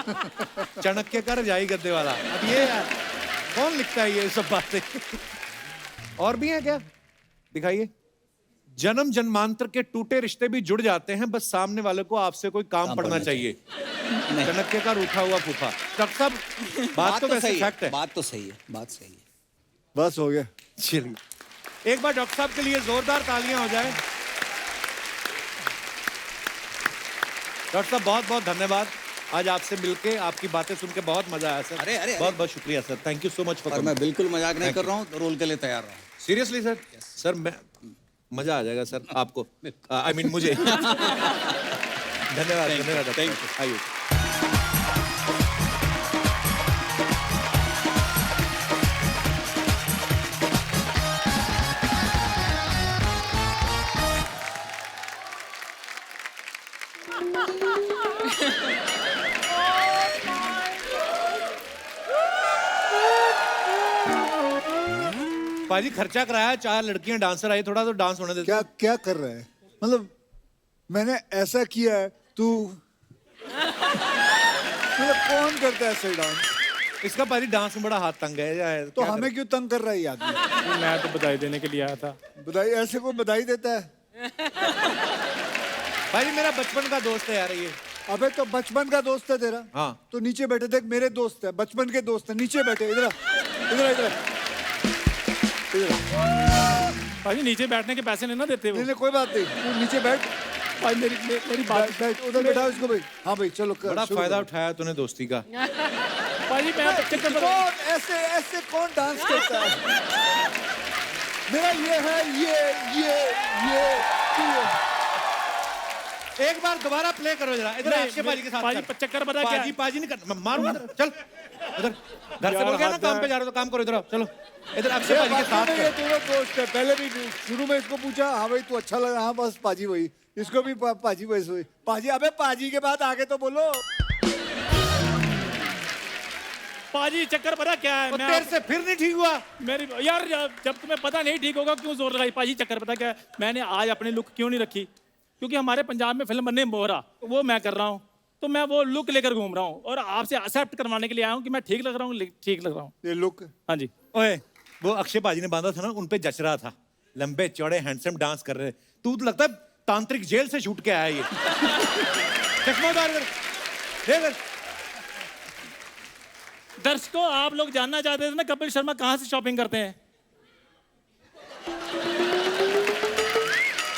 चाणक्य का रजाई गद्दे वाला। अब ये यार कौन लिखता है ये सब बातें? और भी है क्या? दिखाइए। जन्म जन्मांतर के टूटे रिश्ते भी जुड़ जाते हैं, बस सामने वाले को आपसे कोई काम पड़ना चाहिए। चाणक्य का रूठा हुआ फूफा। डॉक्टर साहब बात तो वैसे सही है, फैक्ट है। बात तो सही है, बात सही है। बस हो गया। चलिए एक बार डॉक्टर साहब के लिए जोरदार तालियां हो जाए। डॉक्टर साहब बहुत बहुत धन्यवाद, आज आपसे मिलके आपकी बातें सुन के बहुत मजा आया सर। अरे बहुत बहुत शुक्रिया sir, thank you so much for और मैं बिल्कुल मजाक नहीं कर रहा हूँ, तो रोल के लिए तैयार रहा हूँ। Seriously sir. सर मैं मजा आ जाएगा सर आपको, आई मीन मुझे। धन्यवाद धन्यवाद, थैंक यू। आइए पाजी खर्चा कराया, 4 लड़कियां डांसर आई, थोड़ा तो डांस होने देते। क्या क्या कर रहा है? मतलब मैंने ऐसा किया है, तू मतलब कौन करता है ऐसे डांस? इसका पाजी डांस में बड़ा हाथ तंग है या तो हमें क्यों तंग कर रहा है ये आदमी? मैं तो बधाई देने के लिए आया था। बधाई? ऐसे को बधाई देता है? भाई मेरा बचपन का दोस्त है यार ये। अबे तो बचपन का दोस्त है तेरा? हाँ। तो नीचे बैठे, देख मेरे दोस्त है, बचपन के दोस्त है, नीचे बैठे, इधर इधर इधर। भाई नीचे बैठने के पैसे नहीं ना देते वो। नहीं कोई बात नहीं, तू नीचे बैठ। भाई मेरी बात बैठ उधर बैठा इसको भाई। हाँ भाई चलो बड़ा फायदा उठाया तूने दोस्ती का। भाई मैं कौन ऐसे ऐसे कौन डांस करता है? मेरा ये है, ये एक बार दोबारा प्ले करो जरा, इधर अक्षय पाजी के साथ पाजी कर। चक्कर बता क्या है? पाजी नहीं कर, मारूंगा चल उधर। घर से बोल गया ना काम पे जा रहे हो तो काम करो, इधर आओ चलो। इधर अक्षय पाजी के साथ ये कर। दोनों दोस्त है, पहले भी शुरू में इसको पूछा, हाँ भाई तू अच्छा लगा, हाँ बस पाजी वही, इसको भी पाजी वही हुई। पाजी, अबे पाजी के बाद आगे तो बोलो। पाजी चक्कर पता क्या है? तो तेरे से फिर नहीं ठीक हुआ? मेरी यार जब तुम्हें पता नहीं ठीक होगा क्यों जोर लगाई? पाजी चक्कर पता क्या है? मैंने आज अपनी लुक क्यों नहीं रखी? क्योंकि हमारे पंजाब में फिल्म बनने मोहरा, वो मैं कर रहा हूँ, तो मैं वो लुक लेकर घूम रहा हूँ और आपसे एक्सेप्ट करवाने के लिए आया हूँ कि मैं ठीक लग रहा हूँ, ठीक लग रहा हूँ। ये लुक? हाँ जी। ओए वो अक्षय पाजी ने बांधा था ना, उन पे जच रहा था, लंबे चौड़े हैंडसम डांस कर रहे। तू तो लगता है तांत्रिक जेल से छूट के आया ये। चश्मा उतार इधर। दर्शकों आप लोग जानना चाहते थे ना कपिल शर्मा कहाँ से शॉपिंग करते हैं?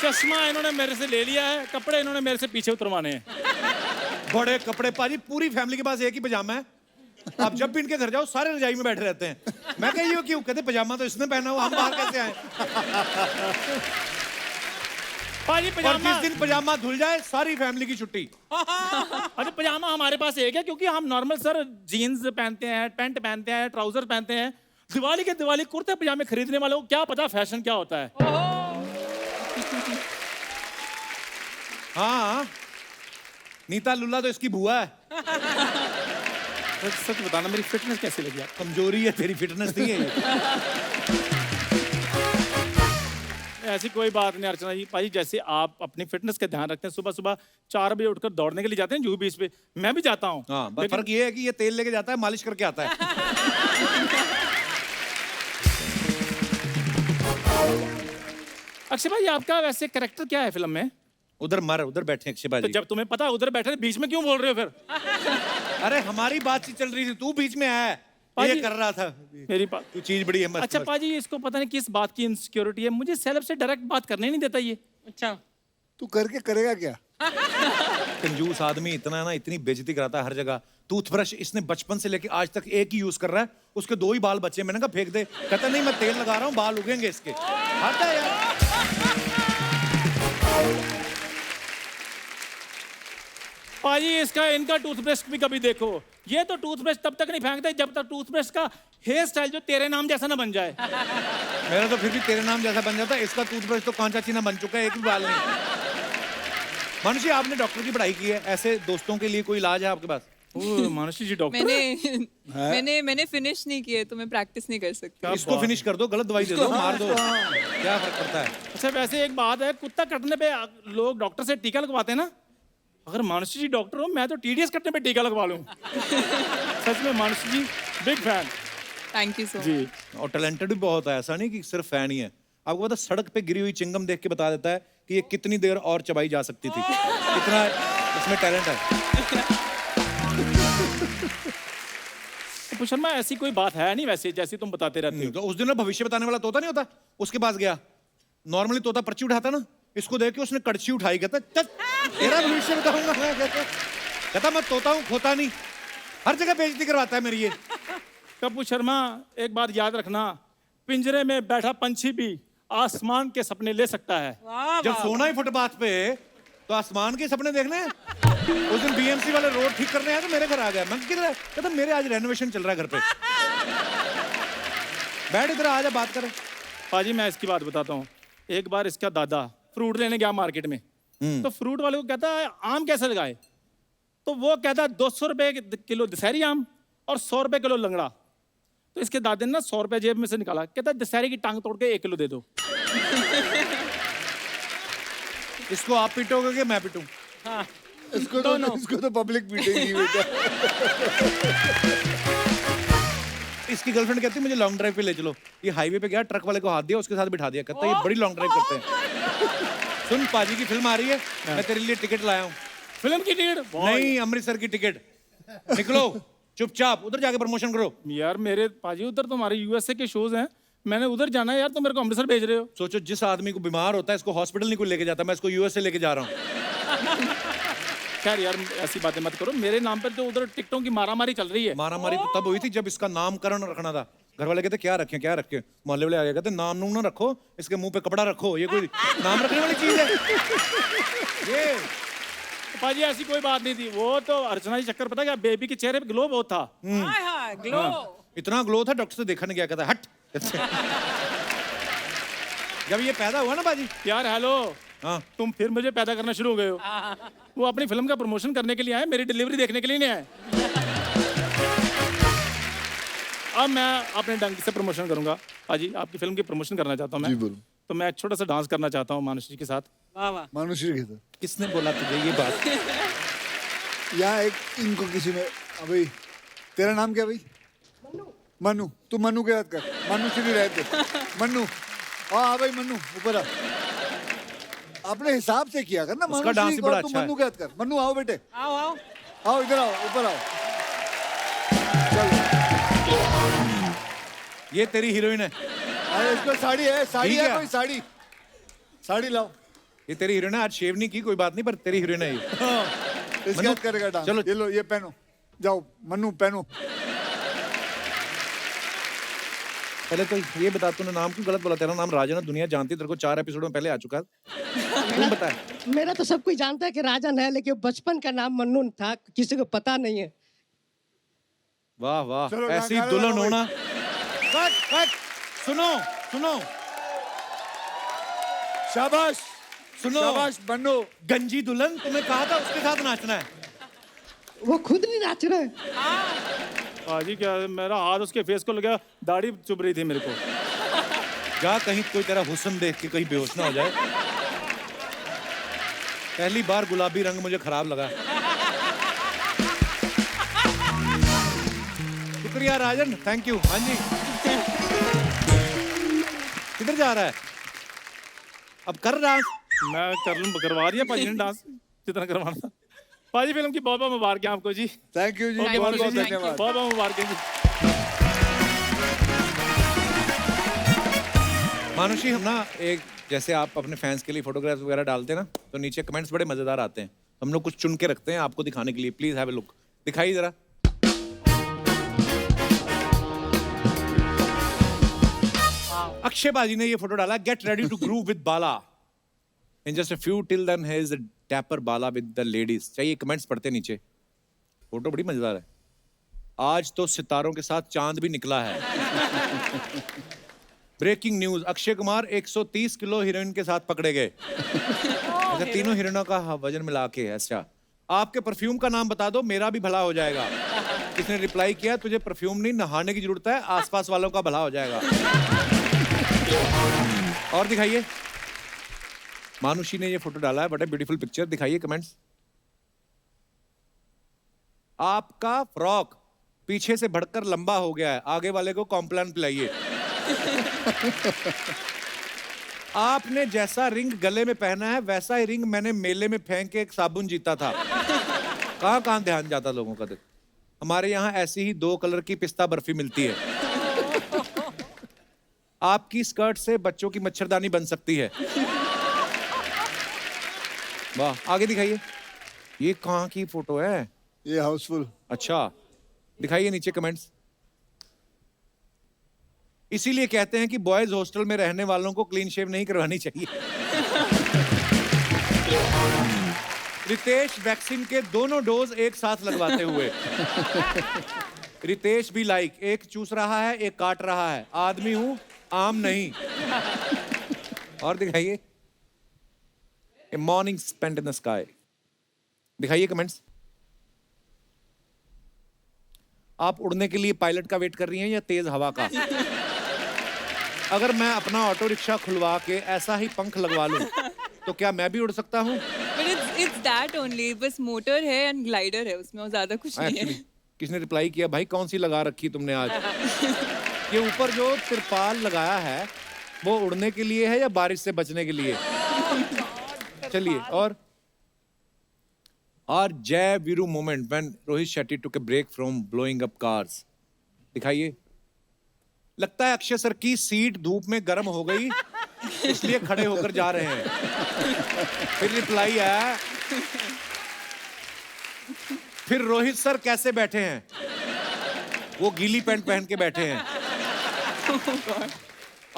चश्मा इन्होंने मेरे से ले लिया है, कपड़े इन्होंने मेरे से पीछे उतरवाने हैं। बड़े कपड़े पाजी, पूरी फैमिली के पास एक ही पजामा है। आप जब भी इनके घर जाओ सारे रजाई में बैठे रहते हैं। मैं कह ये क्यों? कहते पजामा तो इसने पहना हुआ, हम बाहर कैसे आए? पाजी और पजामा, जिस दिन पजामा धुल जाए सारी फैमिली की छुट्टी। अरे पजामा हमारे पास एक है क्योंकि हम नॉर्मल सर जीन्स पहनते हैं, पैंट पहनते हैं, ट्राउजर पहनते हैं। दिवाली के दिवाली कुर्ते पजामे खरीदने वालों को क्या पता फैशन क्या होता है। हाँ नीता लुल्ला तो इसकी बुआ है। सच बताना मेरी फिटनेस कैसी लगी आपको? कमजोरी है तेरी, फिटनेस नहीं है ये। ऐसी कोई बात नहीं अर्चना जी। भाई जैसे आप अपनी फिटनेस का ध्यान रखते हैं, सुबह सुबह 4 बजे उठकर दौड़ने के लिए जाते हैं जुहू बीच पे, मैं भी जाता हूँ। हाँ बस फर्क ये है कि ये तेल लेके जाता है, मालिश करके आता है। अक्षय भाई आपका वैसे कैरेक्टर क्या है फिल्म में? उधर मर, उधर बैठे अक्षय तो पाजी। जब तुम्हें पता है उधर बैठे, बीच में क्यों बोल रहे हो फिर? अरे हमारी बातचीत चल रही थी, तू बीच में आया, ये पाजी- कर रहा था। मेरी बात। तू चीज बड़ी है मस्त। अच्छा पाजी इसको पता नहीं किस बात की इनसिक्योरिटी है, मुझे सेल्फ से डायरेक्ट बात करने ही नहीं देता ये। अच्छा तू करके करेगा क्या? कंजूस आदमी इतना ना, इतनी बेइज्जती कराता है हर जगह। टूथब्रश इसने बचपन से लेके आज तक एक ही यूज कर रहा है, उसके 2 ही बाल बचे। मैंने कहा फेंक दे, कहता नहीं मैं तेल लगा रहा हूँ, बाल उगेंगे इसके। हटा यार। पाजी इसका इनका टूथब्रश भी कभी देखो। ये तो टूथब्रश तब तक नहीं फेंकते जब तक टूथब्रश का हेयर स्टाइल जो तेरे नाम जैसा ना बन जाए। मेरा तो फिर भी तेरे नाम जैसा बन जाता है, इसका टूथब्रश तो कांचा चीना बन चुका है, एक भी बाल नहीं। मनुष्य आपने डॉक्टर की पढ़ाई की है, ऐसे दोस्तों के लिए कोई इलाज है आपके पास? मानुषी जी डॉक्टर मैंने फिनिश नहीं किए तो मैं प्रैक्टिस नहीं कर सकती। इसको फिनिश कर दो, गलत दवाई दे दो, मार दो, क्या फर्क पड़ता है? अच्छा वैसे एक बात है, कुत्ता कटने पे लोग डॉक्टर से टीका लगवाते हैं ना। अगर मानुषी जी डॉक्टर हो, मैं तो टीडीएस कटने पे टीका लगवा लूं। सच में Manushi ji big fan. Thank you so much. जी और टैलेंटेड भी बहुत है, ऐसा नहीं कि सिर्फ फैन ही है। आपको पता सड़क पे गिरी हुई चिंगम देख के बता देता है कि ये कितनी देर और चबाई जा सकती थी, इतना इसमें टैलेंट है। कपूर शर्मा ऐसी कोई बात है नहीं वैसे, जैसे तुम बताते रहते हो। तो उस दिन ना भविष्य बताने वाला तोता नहीं होता, उसके पास गया। नॉर्मली तोता पर्ची उठाता ना, इसको देख के उसने कड़छी उठाई, कहता चल तेरा भविष्य बताऊंगा मैं। कहता मैं तोता हूँ, खोता नहीं, हर जगह बेइज्जती करवाता है मेरी ये। कपूर शर्मा एक बात याद रखना, पिंजरे में बैठा पंछी भी आसमान के सपने ले सकता है। जब सोना ही फुटपाथ पे तो आसमान के सपने देखने हैं। उस दिन बीएमसी वाले रोड ठीक करने आए तो मेरे घर आ गया। मैं किधर है? कहता मेरे आज रेनोवेशन चल रहा है घर पे। बैठ इधर, आ जा बात करें। पाजी मैं इसकी बात बताता हूँ। एक बार इसका दादा फ्रूट लेने गया मार्केट में, तो फ्रूट वाले को कहता है आम कैसे लगाए, तो वो कहता 200 रुपए किलो दशहरी आम और 100 रुपए किलो लंगड़ा। तो इसके दादे ने ना 100 रुपए जेब में से निकाला, कहता दशहरी की टांग तोड़ के 1 किलो दे दो। इसको आप पीटोगे कि मैं पीटूं? हाँ इसको तो पब्लिक पीटेगी बेटा। इसकी गर्लफ्रेंड कहती है मुझे लॉन्ग ड्राइव पे ले चलो। ये हाईवे पे गया, ट्रक वाले को हाथ दिया, उसके साथ बिठा दिया, कहता है ये बड़ी लॉन्ग ड्राइव करते हैं। सुन पाजी की फिल्म आ रही है, मैं तेरे लिए टिकट लाया हूँ। फिल्म की टिकट नहीं, अमृतसर की टिकट। निकलो चुपचाप, उधर जाके प्रमोशन करो। यार मेरे पाजी उधर तो हमारे यूएसए के शोज हैं, मैंने उधर जाना है यार, तो मेरे को अमृतसर भेज रहे हो। सोचो जिस आदमी को बीमार होता है इसको हॉस्पिटल नहीं कोई लेके जाता, मैं इसको यूएसए लेके जा रहा हूँ। खैर यार ऐसी बातें मत करो, मेरे नाम पर तो उधर टिकटों की मारामारी चल रही है। मारामारी तो तब हुई थी जब इसका नामकरण रखना था। घर वाले कहते क्या रखें क्या रखें, मोहल्ले वाले आ गए कहते नाम नूम ना रखो, इसके मुंह पे कपड़ा रखो, ये कोई नाम रखने वाली चीज है ये? पाजी ऐसी कोई बात नहीं थी, वो तो अर्चना जी चक्कर, पता क्या बेबी के चेहरे पे ग्लो बहुत था। इतना ग्लो था डॉक्टर से देखा नहीं गया, कहता हट। जब ये पैदा हुआ ना बाजी, यार हेलो, हाँ तुम फिर मुझे पैदा करना शुरू हो गए हो। वो अपनी फिल्म का प्रमोशन करने के लिए आए, मेरी डिलीवरी देखने के लिए नहीं आए। अब मैं अपने ढंग से प्रमोशन करूंगा। पाजी आपकी फिल्म की प्रमोशन करना चाहता हूँ मैं। जी बोलो। तो मैं एक छोटा सा डांस करना चाहता हूँ मानुष जी के साथ। मानुषी के साथ किसने बोला तुझे ये बात? यहाँ एक इनको किसी ने, अभी तेरा नाम क्या भाई? मनु। तू मनु के याद कर, मानुषी नहीं रहते मनु। हाँ भाई मनु ऊपर आ, अपने हिसाब से किया कर ना। उसका डांस ही बड़ा अच्छा है। मनु के याद कर। मनु आओ बेटे, आओ आओ आओ इधर आओ, ऊपर आओ। चलो ये तेरी हीरोइन है? अरे इसको साड़ी है, साड़ी ठीक है है। कोई साड़ी, साड़ी लाओ। ये तेरी हीरोइन है, आज शेव नहीं की कोई बात नहीं, पर तेरी हीरोइन है ये। इसके याद करेगा डांस। चलो। ये लो, ये पहनो, जाओ मनु पहनो। पहले तो ये बता, तूने नाम क्यों गलत बोला? तेरा नाम राजन है, दुनिया जानती है तेरे को, 4 एपिसोड में पहले आ चुका है। क्यों बता? मेरा तो सब कोई जानता है कि राजन है, लेकिन बचपन का नाम मन्नू था, किसी को पता नहीं है। वाह वाह, चलो, ऐसी गाना दुल्हन लगाओ होना। कट कट, सुनो सुनो शाबाश सुनो, शाबाश मनु। गंजी दुल्हन, तुम्हें कहा था उसके साथ नाचना है। वो खुद नहीं नाच रहे। पाजी क्या, मेरा हाथ उसके फेस को लगा, दाढ़ी चुभ रही थी मेरे को। जा कहीं कोई तेरा हुस्न देख के कहीं बेहोश ना हो जाए। पहली बार गुलाबी रंग मुझे खराब लगा। शुक्रिया राजन, थैंक यू। हाँ जी, किधर जा रहा है? अब कर डांस। मैं कर लूँ, करवा रही है पाजी ने डांस जितना करवाना था। पाजी फिल्म की बहुत बहुत मुबारक आपको जी। थैंक यू जी, ओके, बहुत बहुत मानुषी जी, धन्यवाद। बहुत बहुत मुबारक जी। मानुषी, हम ना एक, जैसे आप अपने फैंस के लिए फोटोग्राफ्स वगैरह डालते हैं ना, तो नीचे कमेंट्स बड़े मजेदार आते हैं। हम लोग कुछ चुन के रखते हैं आपको दिखाने के लिए। प्लीज हैव अ लुक, दिखाइए जरा। अक्षय बाजी ने ये फोटो डाला, get ready to groove with Bala in just a few till then he is a dapper Bala with the ladies. चाहिए कमेंट्स पढ़ते नीचे। फोटो बड़ी मजेदार है। आज तो सितारों के साथ चांद भी निकला है। Breaking news, Akshay Kumar 130 kilo heroine के साथ पकड़े गए। अच्छा, तीनों हीरोइनों का वजन मिला के। अच्छा, आपके परफ्यूम का नाम बता दो, मेरा भी भला हो जाएगा। किसने रिप्लाई किया, तुझे परफ्यूम नहीं नहाने की जरूरत है, आसपास वालों का भला हो जाएगा। और दिखाइए, मानुषी ने ये फोटो डाला है, बड़ा ब्यूटीफुल पिक्चर। दिखाइए कमेंट्स। आपका फ्रॉक पीछे से बढ़कर लंबा हो गया है, आगे वाले को कॉम्प्लान पिलाइए। आपने जैसा रिंग गले में पहना है वैसा ही रिंग मैंने मेले में फेंक के एक साबुन जीता था। कहाँ कहाँ ध्यान जाता लोगों का। देख, हमारे यहाँ ऐसी ही 2 कलर की पिस्ता बर्फी मिलती है। आपकी स्कर्ट से बच्चों की मच्छरदानी बन सकती है। वाह, आगे दिखाइए। ये कहाँ की फोटो है? ये हाउसफुल। अच्छा, दिखाइए नीचे कमेंट्स। इसीलिए कहते हैं कि बॉयज हॉस्टल में रहने वालों को क्लीन शेव नहीं करवानी चाहिए। रितेश वैक्सीन के दोनों डोज एक साथ लगवाते हुए। रितेश भी लाइक, एक चूस रहा है, एक काट रहा है। आदमी हूं, आम नहीं। और दिखाइए। A morning spent in the sky. दिखाइए कमेंट्स। आप उड़ने के लिए पायलट का वेट कर रही हैं या तेज हवा का? अगर मैं अपना ऑटो रिक्शा खुलवा के ऐसा ही पंख लगवा लूं, तो क्या मैं भी उड़ सकता हूं? But it's that only. बस मोटर है एंड ग्लाइडर है उसमें, और ज्यादा कुछ नहीं Actually, है। किसने रिप्लाई किया, भाई कौन सी लगा रखी तुमने आज? ये ऊपर जो तिरपाल लगाया है वो उड़ने के लिए है या बारिश से बचने के लिए? चलिए। और Jai Veeru moment when Rohit Shetty took a break from blowing up cars. दिखाइए। लगता है अक्षय सर की सीट धूप में गर्म हो गई, इसलिए खड़े होकर जा रहे हैं। फिर रिप्लाई आया, फिर रोहित सर कैसे बैठे हैं? वो गीली पैंट पहन के बैठे हैं।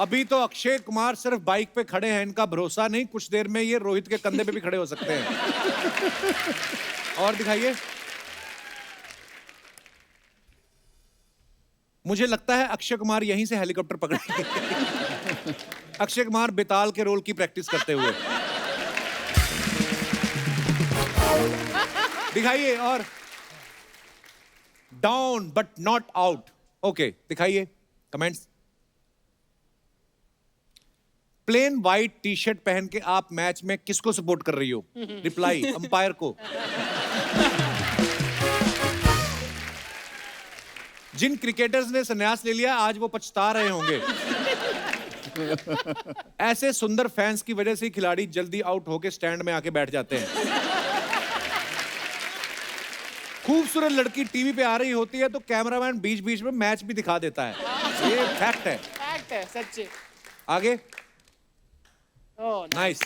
अभी तो अक्षय कुमार सिर्फ बाइक पे खड़े हैं, इनका भरोसा नहीं, कुछ देर में ये रोहित के कंधे पे भी खड़े हो सकते हैं। और दिखाइए। मुझे लगता है अक्षय कुमार यहीं से हेलीकॉप्टर पकड़ेंगे। अक्षय कुमार बेताल के रोल की प्रैक्टिस करते हुए। दिखाइए। और down but not out. Okay, दिखाइए comments. Plain white T shirt पहन के आप मैच में किसको सपोर्ट कर रही हो? रिप्लाई, अंपायर को। जिन क्रिकेटर्स ने संन्यास ले लिया आज वो पछता रहे होंगे। ऐसे सुंदर फैंस की वजह से ही खिलाड़ी जल्दी आउट होके स्टैंड में आके बैठ जाते हैं। खूबसूरत लड़की टीवी पे आ रही होती है तो कैमरामैन बीच बीच में मैच भी दिखा देता है। ये फैक्ट है। फैक्ट है, सच्चे। आगे। ओह, नाइस।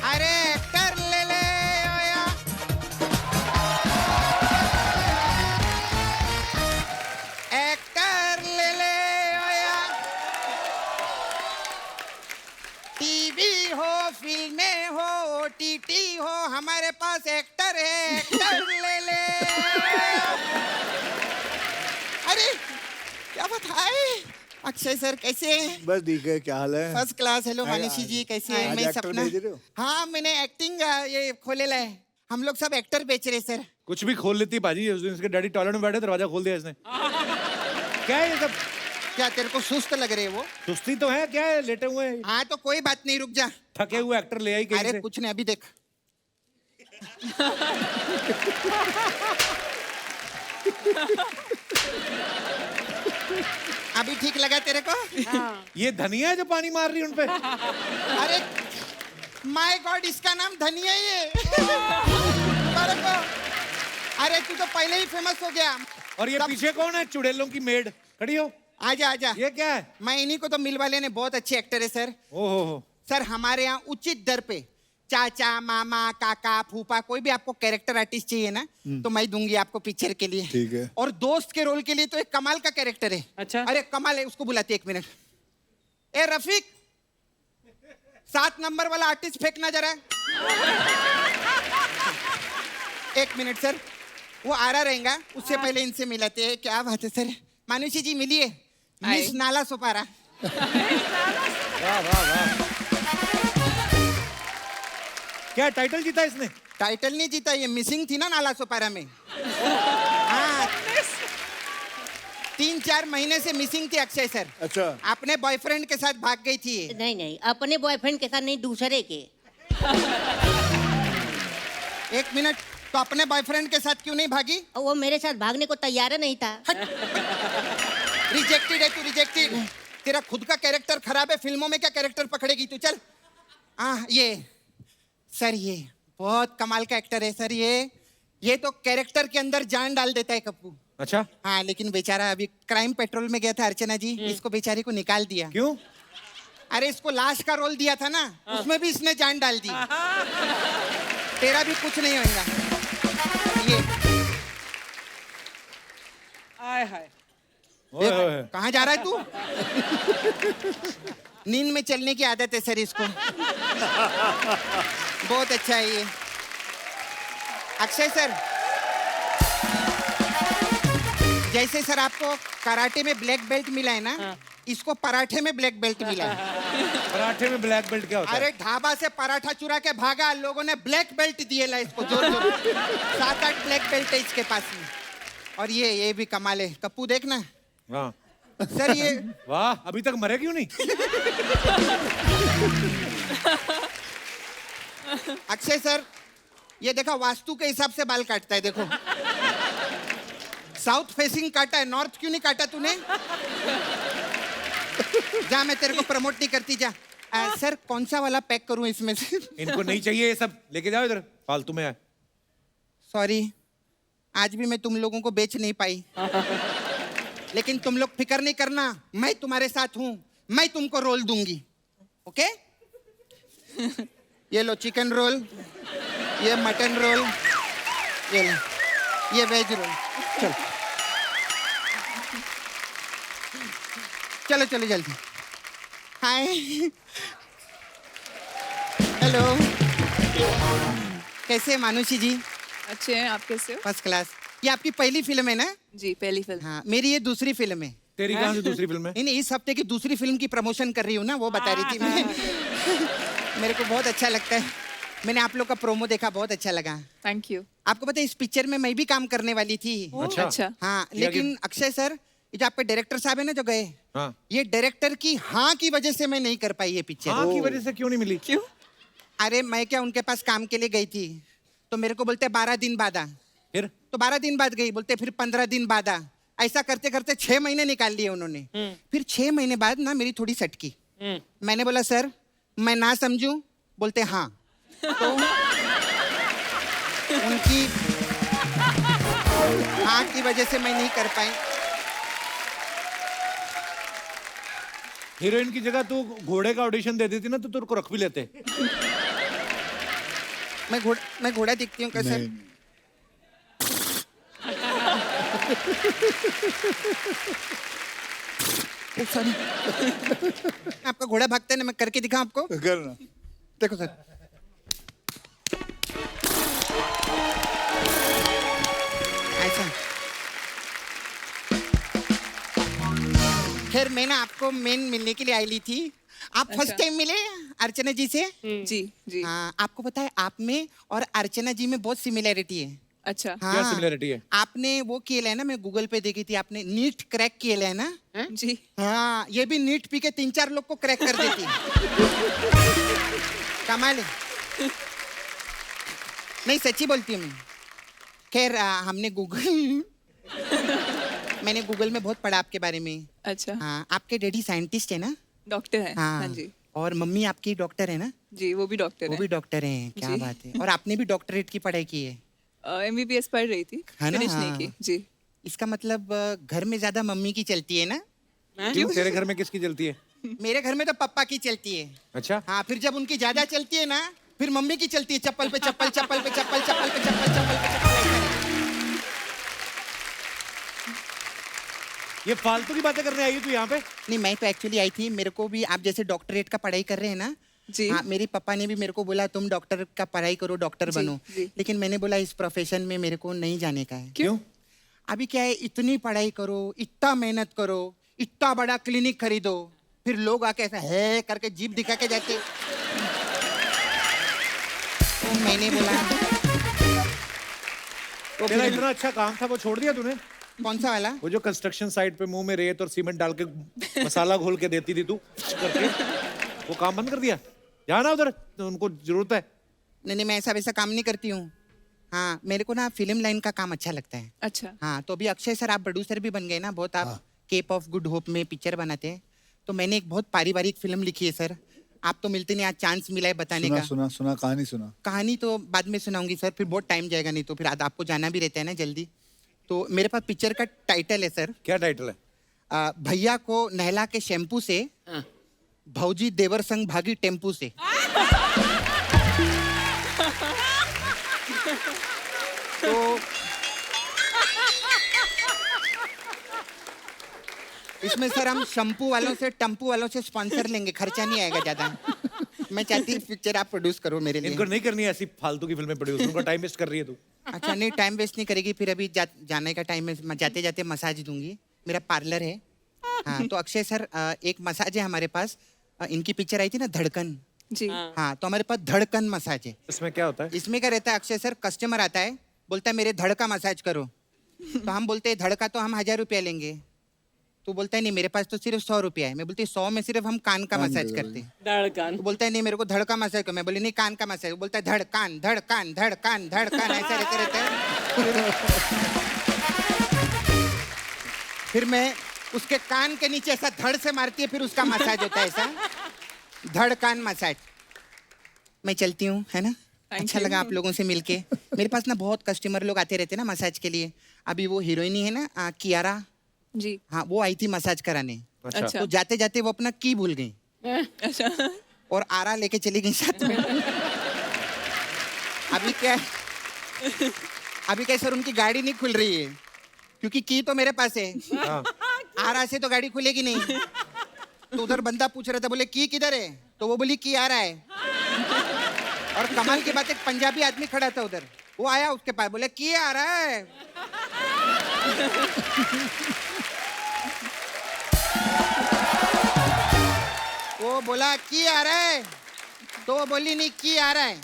अरे एक्टर ले ले ओया। एक्टर ले ले ओया। टीवी हो, फिल्में हो, ओटीटी हो, हमारे पास एक्टर है, एक्टर ले ले। अरे क्या बताए अक्षय सर, कैसे हैं? बस ठीक है, क्या हाल है? First class. हेलो मानुषी जी, कैसे हैं? आज मैं एक्टर सपना। भेज रहे हो? हाँ, मैंने एक्टिंग ये खोलेला है। हम लोग सब एक्टर बेच रहे सर। कुछ भी खोल लेती बाजी। उस दिन इसके डैडी टॉयलेट में बैठे, दरवाजा खोल दिया इसने। क्या है ये सब? क्या तेरे को सुस्त लग रहे हैं वो? सुस्ती तो है, क्या है, लेटे हुए हैं। हाँ तो कोई बात नहीं, रुक जा। थके हुए एक्टर ले आई कहीं अरे से। कुछ नहीं, अभी देख। अभी ठीक लगा तेरे को? ये धनिया है जो पानी मार रही है उन पे। अरे माय गॉड, इसका नाम धनिया ही है। तेरे को, अरे तू तो पहले ही फेमस हो गया। और ये पीछे कौन है? चुड़ैलों की मेड खड़ी हो। आजा आजा। ये क्या है? मैं इन्हीं को तो मिल वाले ने, बहुत अच्छे एक्टर है सर। ओहो। सर हमारे यहाँ उचित दर पे चाचा, मामा, काका, फूफा, कोई भी आपको कैरेक्टर आर्टिस्ट चाहिए ना तो मैं दूंगी आपको पिक्चर के लिए। ठीक है। और दोस्त के रोल के लिए तो एक कमाल का कैरेक्टर है। अच्छा। अरे कमाल है, उसको बुलाते 1 मिनट। ए रफीक, 7 नंबर वाला आर्टिस्ट फेंकना जरा। 1 मिनट सर, वो आ रहा रहेगा, उससे पहले इनसे मिलाते हैं। क्या बात है सर। मानुषी जी मिलिए, मिस नाला सुपारा। वाह वाह वाह। क्या टाइटल जीता इसने? टाइटल नहीं जीता, ये मिसिंग थी ना नाला सुपारा में। हाँ, 3-4 महीने से मिसिंग थी अक्षय सर। अच्छा। अपने बॉयफ्रेंड के साथ भाग गई थी। नहीं नहीं, अपने बॉयफ्रेंड के साथ नहीं, दूसरे के। 1 मिनट, तो अपने बॉयफ्रेंड के साथ क्यों नहीं भागी? वो मेरे साथ भागने को तैयार नहीं था। रिजेक्टेड है तू, रिजेक्टेड। तेरा खुद का कैरेक्टर खराब है, फिल्मों में क्या कैरेक्टर पकड़ेगी तू? चल। ये सर ये बहुत कमाल का एक्टर है सर ये तो कैरेक्टर के अंदर जान डाल देता है कप्पू। अच्छा, हाँ लेकिन बेचारा अभी क्राइम पेट्रोल में गया था अर्चना जी, इसको बेचारे को निकाल दिया। क्यों? अरे इसको लाश का रोल दिया था ना, उसमें भी इसने जान डाल दी। तेरा भी कुछ नहीं होगा। ये आय हाय ओए, ओए। कहाँ जा रहा है तू? नींद में चलने की आदत है सर इसको। बहुत अच्छा है ये। अक्षय सर, जैसे सर आपको कराटे में ब्लैक बेल्ट मिला है ना, इसको पराठे में ब्लैक बेल्ट मिला है। पराठे में ब्लैक बेल्ट क्या होता है? अरे ढाबा से पराठा चुरा के भागा, लोगों ने ब्लैक बेल्ट दिए ला इसको जोर जोर। 7-8 ब्लैक बेल्ट है इसके पास में। और ये भी कमाल है। कप्पू देखना हाँ सर ये। वाह, अभी तक मरे क्यों नहीं? अक्षय सर, ये देखा वास्तु के हिसाब से बाल काटता है, देखो साउथ फेसिंग काटा है, नॉर्थ क्यों नहीं काटा तूने? जा, मैं तेरे को प्रमोट नहीं करती, जा। सर कौन सा वाला पैक करूं इसमें से? इनको नहीं चाहिए ये सब, लेके जाओ इधर, फालतू में है। सॉरी, आज भी मैं तुम लोगों को बेच नहीं पाई। लेकिन तुम लोग फिक्र नहीं करना, मैं तुम्हारे साथ हूं, मैं तुमको रोल दूंगी, ओके? ये लो चिकन रोल, ये मटन रोल, ये लो, ये वेज रोल। चलो चलो चलो जल्दी। हाय, हेलो, कैसे हैं मानुषी जी? अच्छे हैं, आप कैसे हो? First class. ये आपकी पहली फिल्म है ना? जी, पहली फिल्म। हाँ, मेरी ये दूसरी फिल्म है। तेरी कहाँ से दूसरी फिल्म है? नहीं, इस हफ्ते की दूसरी फिल्म की प्रमोशन कर रही हूँ ना, वो बता रही थी मैं। मेरे को बहुत अच्छा लगता है, मैंने आप लोग का प्रोमो देखा, बहुत अच्छा लगा। Thank you. आपको पता है इस पिक्चर में मैं भी काम करने वाली थी। अच्छा। अच्छा। हाँ, किया लेकिन अक्षय सर, ये जो आपके डायरेक्टर साहब है ना जो गए, हाँ। ये डायरेक्टर की हाँ की वजह से मैं नहीं कर पाई ये पिक्चर। हाँ की वजह से क्यों नहीं मिली? क्यों? अरे मैं क्या उनके पास काम के लिए गई थी, तो मेरे को बोलते 12 दिन बाद आ। फिर तो 12 दिन बाद गई, बोलते फिर 15 दिन बाद आ। ऐसा करते करते 6 महीने निकाल लिए उन्होंने। फिर 6 महीने बाद ना मेरी थोड़ी सटकी। मैंने बोला सर मैं ना समझूं, बोलते हाँ। तो उनकी हाँ की वजह से मैं नहीं कर पाई। हीरोइन की जगह तू घोड़े का ऑडिशन दे देती ना तो तेरे को रख भी लेते। मैं घोड़ा दिखती हूँ कैसे? सॉरी, आपका घोड़ा भागता है ना, मैं करके दिखाऊं आपको? करना। देखो सर, ऐसा। खैर मैं ना आपको मेन मिलने के लिए आई ली थी। आप फर्स्ट टाइम मिले अर्चना जी से? जी जी। हाँ, आपको पता है आप में और अर्चना जी में बहुत सिमिलैरिटी है। अच्छा। क्या सिमिलरिटी है? आपने वो किया है ना, मैं गूगल पे देखी थी, आपने नीट क्रैक किया है ना? जी। हाँ, ये भी नीट पी के 3-4 लोग को क्रैक कर देती है। कमाल है। नहीं सच्ची बोलती हूँ मैं। खैर हमने मैंने गूगल में बहुत पढ़ा आपके बारे में। अच्छा। हाँ, आपके डैडी साइंटिस्ट है ना? डॉक्टर है। हाँ, हाँ जी। और मम्मी आपकी डॉक्टर है ना? जी, वो भी डॉक्टर वो है। भी डॉक्टर हैं, क्या जी। बात है। और आपने भी डॉक्टरेट की पढ़ाई की है? MBBS पढ़ रही थी, है ना? फिनिश नहीं हाँ। की। जी। इसका मतलब घर में ज्यादा मम्मी की चलती है ना? क्यों, तेरे घर में किसकी चलती है? मेरे घर में तो पापा की चलती है। अच्छा। हाँ, फिर जब उनकी ज्यादा चलती है ना, फिर मम्मी की चलती है, चप्पल पे चप्पल, चप्पल पे चप्पल, चप्पल पे चप्पल, चप्पल पे चप्पल। ये फालतू की बातें करने आई है तू यहाँ पे? नहीं, मैं तो एक्चुअली आई थी, मेरे को भी आप जैसे डॉक्टरेट का पढ़ाई कर रहे हैं ना? जी। हाँ, मेरे पापा ने भी मेरे को बोला तुम डॉक्टर का पढ़ाई करो, डॉक्टर जी, बनो। जी। लेकिन मैंने बोला इस प्रोफेशन में मेरे को नहीं जाने का है। क्यों? अभी क्या है, इतनी पढ़ाई करो, इतना मेहनत करो, इतना बड़ा क्लिनिक खरीदो, फिर लोग आके ऐसा है करके जीभ दिखा के जाते। तो मैंने बोला तो तेरा फिर- इतना अच्छा काम था वो छोड़ दिया तूने? कौन सा वाला? वो जो कंस्ट्रक्शन साइट पे मुंह में रेत और सीमेंट डाल के मसाला घोल के देती थी तू करके, वो काम बंद कर दिया? जाना उधर, उनको जरूरत है। नहीं, मैं ऐसा वैसा काम नहीं करती हूँ। हाँ, मेरे को ना फिल्म लाइन का काम अच्छा लगता है। अच्छा। हाँ, तो अभी अक्षय सर आप प्रोड्यूसर भी बन गए ना, बहुत आप केप ऑफ गुड होप में पिक्चर बनाते हैं। तो मैंने एक बहुत पारिवारिक फिल्म लिखी है सर, आप तो मिलते नहीं, आज चांस मिला है बताने सुना का। सुना सुना कहानी सुना। कहानी तो बाद में सुनाऊंगी सर, फिर बहुत टाइम जाएगा, नहीं तो फिर आपको जाना भी रहता है ना जल्दी। तो मेरे पास पिक्चर का टाइटल है सर। क्या टाइटल है? भैया को नहला के शैम्पू से, भौजी देवर संग भागी टेम्पू से। तो इसमें सर हम शैम्पू वालों से टम्पू वालों से स्पॉन्सर लेंगे, खर्चा नहीं आएगा ज्यादा। मैं चाहती हूँ पिक्चर आप प्रोड्यूस करो मेरे लिए। इनको नहीं करनी है ऐसी फालतू की फिल्में प्रोड्यूस, उनका टाइम वेस्ट कर रही है तू। अच्छा नहीं, टाइम वेस्ट नहीं करेगी, फिर अभी जाने का टाइम है, मैं जाते जाते मसाज दूंगी, मेरा पार्लर है। हाँ तो अक्षय सर, एक मसाज है हमारे पास, इनकी पिक्चर आई थी ना धड़कन जी। हाँ, तो हमारे पास धड़कन मसाज है। इसमें क्या होता है? इसमें क्या रहता है अक्षय सर, कस्टमर आता है बोलता है मेरे धड़ का मसाज करो, तो हम बोलते हैं धड़ का तो हम 1000 रुपया लेंगे, तो बोलता है नहीं मेरे पास तो सिर्फ 100 रुपया है। मैं बोलती 100 में सिर्फ हम कान का मसाज करते हैं। धड़कन। तो बोलता है नहीं मेरे को धड़ का मसाज करो। मैं बोली नहीं कान का मसाज। बोलता है धड़ कान धड़ कान धड़ कान धड़ कान, ऐसा रहता है। फिर मैं उसके कान के नीचे ऐसा धड़ से मारती है, फिर उसका मसाज होता है ऐसा धड़ कान मसाज। मैं चलती हूँ, है ना। अच्छा लगा आप लोगों से मिलके। मेरे पास ना बहुत कस्टमर लोग आते रहते हैं ना मसाज के लिए। अभी वो हीरोइनी है ना कियारा जी, हाँ, वो आई थी मसाज कराने। अच्छा। तो जाते जाते वो अपना की भूल गई अच्छा। और आरा लेके चली गई साथ में। अभी क्या सर, उनकी गाड़ी नहीं खुल रही है क्योंकि की तो मेरे पास है। आरा से तो गाड़ी खुलेगी नहीं। तो उधर बंदा पूछ रहा था, बोले की किधर है, तो वो बोली की आ रहा है। और कमाल की बात, एक पंजाबी आदमी खड़ा था उधर, वो आया उसके पास, बोले की आ रहा है। वो बोला की आ रहा है, तो वो बोली नहीं की आ रहा है।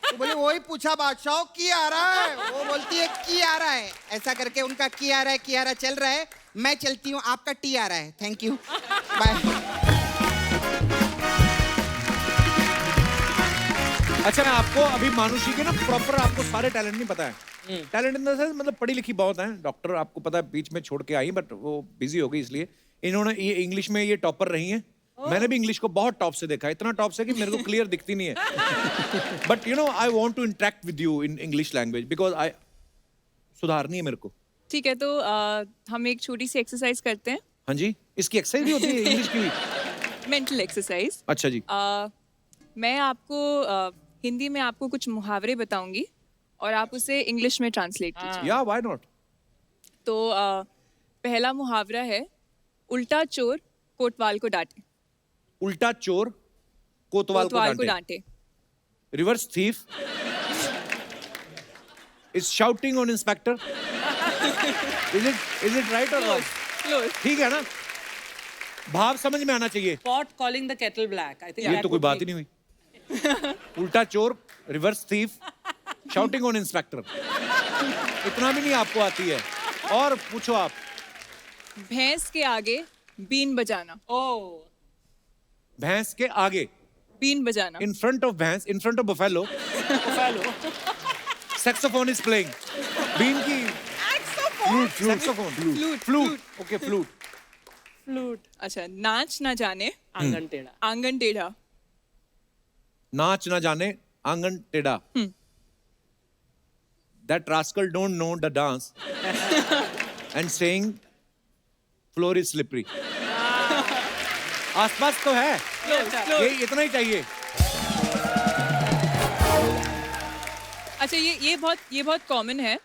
तो बोले वही पूछा बादशाह की आ रहा है, वो बोलती है की आ रहा है। ऐसा करके उनका की आ रहा है, की आ रहा है चल रहा है। मैं चलती हूँ, आपका टी आ रहा है। Thank you, bye. अच्छा, मैं आपको अभी मानुषी के ना प्रॉपर आपको सारे टैलेंट नहीं पता है। टैलेंट इन द सेंस मतलब पढ़ी लिखी बहुत है, डॉक्टर आपको पता है बीच में छोड़ के आई, बट वो बिजी हो गई, इसलिए इन्होंने ये इंग्लिश में ये टॉपर रही हैं। मैंने भी इंग्लिश को बहुत टॉप से देखा है, इतना टॉप से कि मेरे को क्लियर दिखती नहीं है। But you know I want to interact with you in English language because I सुधारनी है मेरे को। ठीक है, तो हम एक छोटी सी एक्सरसाइज करते हैं। हाँ जी, इसकी एक्सरसाइज भी होती है इंग्लिश की भी? Mental exercise. अच्छा जी। मैं आपको हिंदी में आपको कुछ मुहावरे बताऊंगी और आप उसे इंग्लिश में ट्रांसलेट कीजिए। या व्हाई नॉट। तो पहला मुहावरा है, उल्टा चोर कोतवाल को डांटे। उल्टा चोर कोतवाल को डांटे। Reverse thief is shouting on inspector. Is it right और रॉन्ग? ठीक है ना, भाव समझ में आना चाहिए। Pot calling the kettle black. I think ये तो कोई बात ही नहीं हुई। उल्टा चोर, reverse thief, shouting on inspector, इतना भी नहीं आपको आती है। और पूछो आप। भैंस के आगे बीन बजाना। Oh. भैंस के आगे बीन बजाना। इन फ्रंट ऑफ भैंस, in front of buffalo, saxophone is playing. बीन की saxophone, flute, okay flute. Flute. अच्छा, नाच ना जाने आंगन टेढ़ा. आंगन टेढ़ा। नाच ना जाने आंगन टेढ़ा। That rascal don't know the dance and saying floor is slippery. आसपास तो है, ये इतना ही चाहिए। अच्छा, ये बहुत कॉमन है।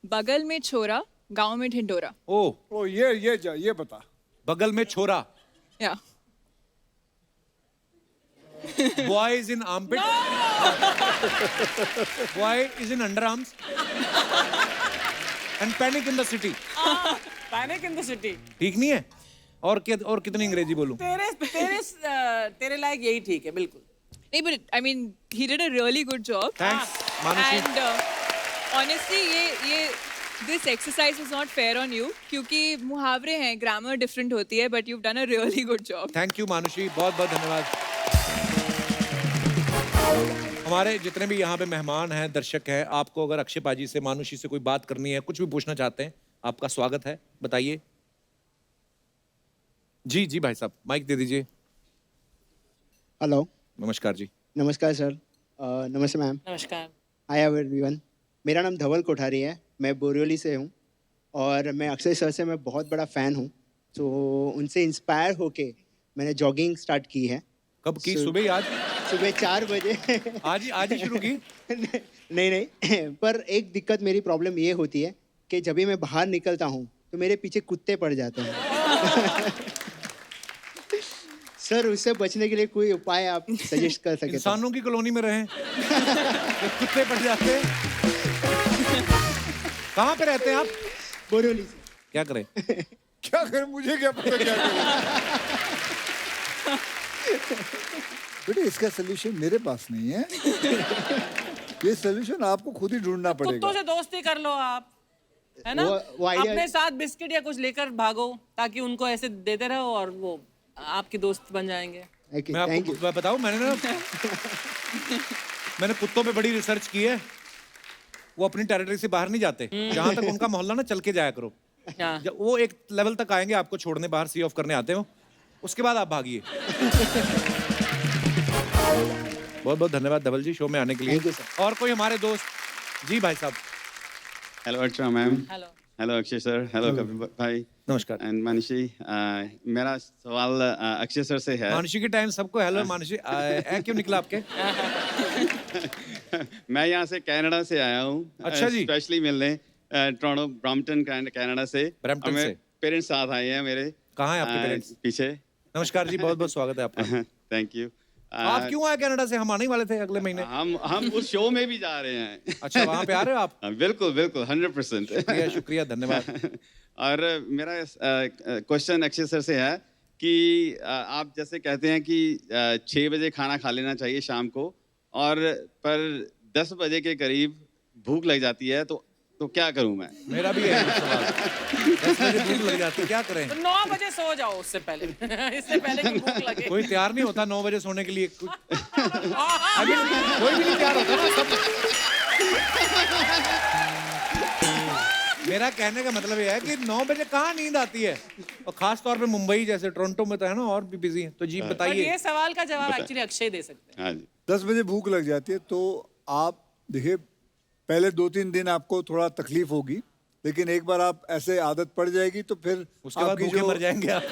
बगल में छोरा, गांव में ढिंडोरा। ओ ये बता। बगल में छोरा, या boy is in armpit, boy is in underarms and panic in the city. Panic in the city. ठीक नहीं है? और कितनी अंग्रेजी बोलूं? तेरे लायक यही ठीक है, बिल्कुल। नहीं, but I mean he did a really good job. Thanks, Manushi. And honestly ये this exercise is not fair on you क्योंकि मुहावरे हैं, grammar different होती है, but you've done a really good job. Thank you Manushi, बहुत बहुत धन्यवाद। हमारे जितने भी यहाँ पे मेहमान हैं, दर्शक हैं, आपको अगर अक्षय पाजी से, मानुषी से कोई बात करनी है, कुछ भी पूछना चाहते हैं, आपका स्वागत है, बताइए। जी भाई साहब, माइक दे दीजिए। हेलो नमस्कार जी। नमस्कार सर। नमस्ते मैम। नमस्कार। Hi everyone. मेरा नाम धवल कोठारी है, मैं बोरिवली से हूँ और मैं अक्षय सर से मैं बहुत बड़ा फ़ैन हूँ। तो उनसे इंस्पायर होके मैंने जॉगिंग स्टार्ट की है। कब की? सुबह ही आज? सुबह 4 बजे। आज ही शुरू की? नहीं पर एक दिक्कत, मेरी प्रॉब्लम ये होती है कि जब भी मैं बाहर निकलता हूँ तो मेरे पीछे कुत्ते पड़ जाते हैं। सर उससे बचने के लिए कोई उपाय आप सजेस्ट कर सके? इंसानों की कॉलोनी में रहें। कुत्ते पड़ जाते हैं। कहाँ पे रहते हैं आप? बोरिवली से। क्या करें? क्या करें, मुझे क्या पता क्या करें। बेटे इसका सोल्यूशन मेरे पास नहीं है। ये सोल्यूशन आपको खुद ही ढूंढना पड़ेगा। कुत्तों से दोस्ती कर लो आप, है ना? वो idea- अपने साथ बिस्किट या कुछ लेकर भागो ताकि उनको ऐसे देते रहो और वो आपके दोस्त बन जाएंगे। मैं आपको बताऊं, मैंने कुत्तों पे बड़ी रिसर्च की है। वो अपनी टेरिटरी से बाहर नहीं जाते। जहां तक उनका मोहल्ला ना, चल के जाया करो। जब वो एक लेवल तक आएंगे, आपको छोड़ने बाहर सी ऑफ करने आते हो, उसके बाद आप भागिए। बहुत बहुत धन्यवाद धवल जी शो में आने के लिए। और कोई हमारे दोस्त जी? भाई साहब। Hello Archana ma'am. Hello. Hello Akshay sir. Hello Kapil भाई। नमस्कार। एंड मानसी। मेरा सवाल अक्षय सर से है। मानसी के टाइम सबको हेलो मानसी क्यों निकला आपके? मैं यहाँ से कनाडा से आया हूँ। अच्छा जी। स्पेशली मिलने टोरंटो ब्रैम्पटन कनाडा से। ब्रैम्पटन से। पेरेंट्स साथ आए हैं मेरे। कहाँ है आपके पेरेंट्स? पीछे। नमस्कार जी, बहुत बहुत स्वागत है आपका। Thank you. आप क्यों आए कनाडा से? हम आने ही वाले थे अगले महीने। हम उस शो में भी जा रहे हैं। अच्छा, वहाँ पे आ रहे हो आप? बिल्कुल बिल्कुल 100%। शुक्रिया धन्यवाद। और मेरा क्वेश्चन अक्षय सर से है कि आप जैसे कहते हैं कि 6 बजे खाना खा लेना चाहिए शाम को, और पर 10 बजे के करीब भूख लग जाती है, तो क्या करूं मैं? मेरा भी है सवाल। 10 बजे भूख लग जाती है, क्या करें? तो 9 बजे सो जाओ उससे पहले। इससे पहले कि भूख लगे। कोई तैयार नहीं होता 9 बजे सोने के लिए। कोई भी नहीं तैयार होता ना, सब। मेरा कहने का मतलब ये है कि 9 बजे कहाँ नींद आती है, और खास तौर पे मुंबई जैसे टोरंटो में तो है ना, और भी बिजी है। तो जी बताइए। ये सवाल का जवाब एक्चुअली अक्षय दे सकते हैं। हाँ जी। 10 बजे भूख लग जाती है तो आप देखिए, पहले 2-3 दिन आपको थोड़ा तकलीफ होगी, लेकिन एक बार आप ऐसे आदत पड़ जाएगी तो फिर उसके बाद भूखे मर जाएंगे आप।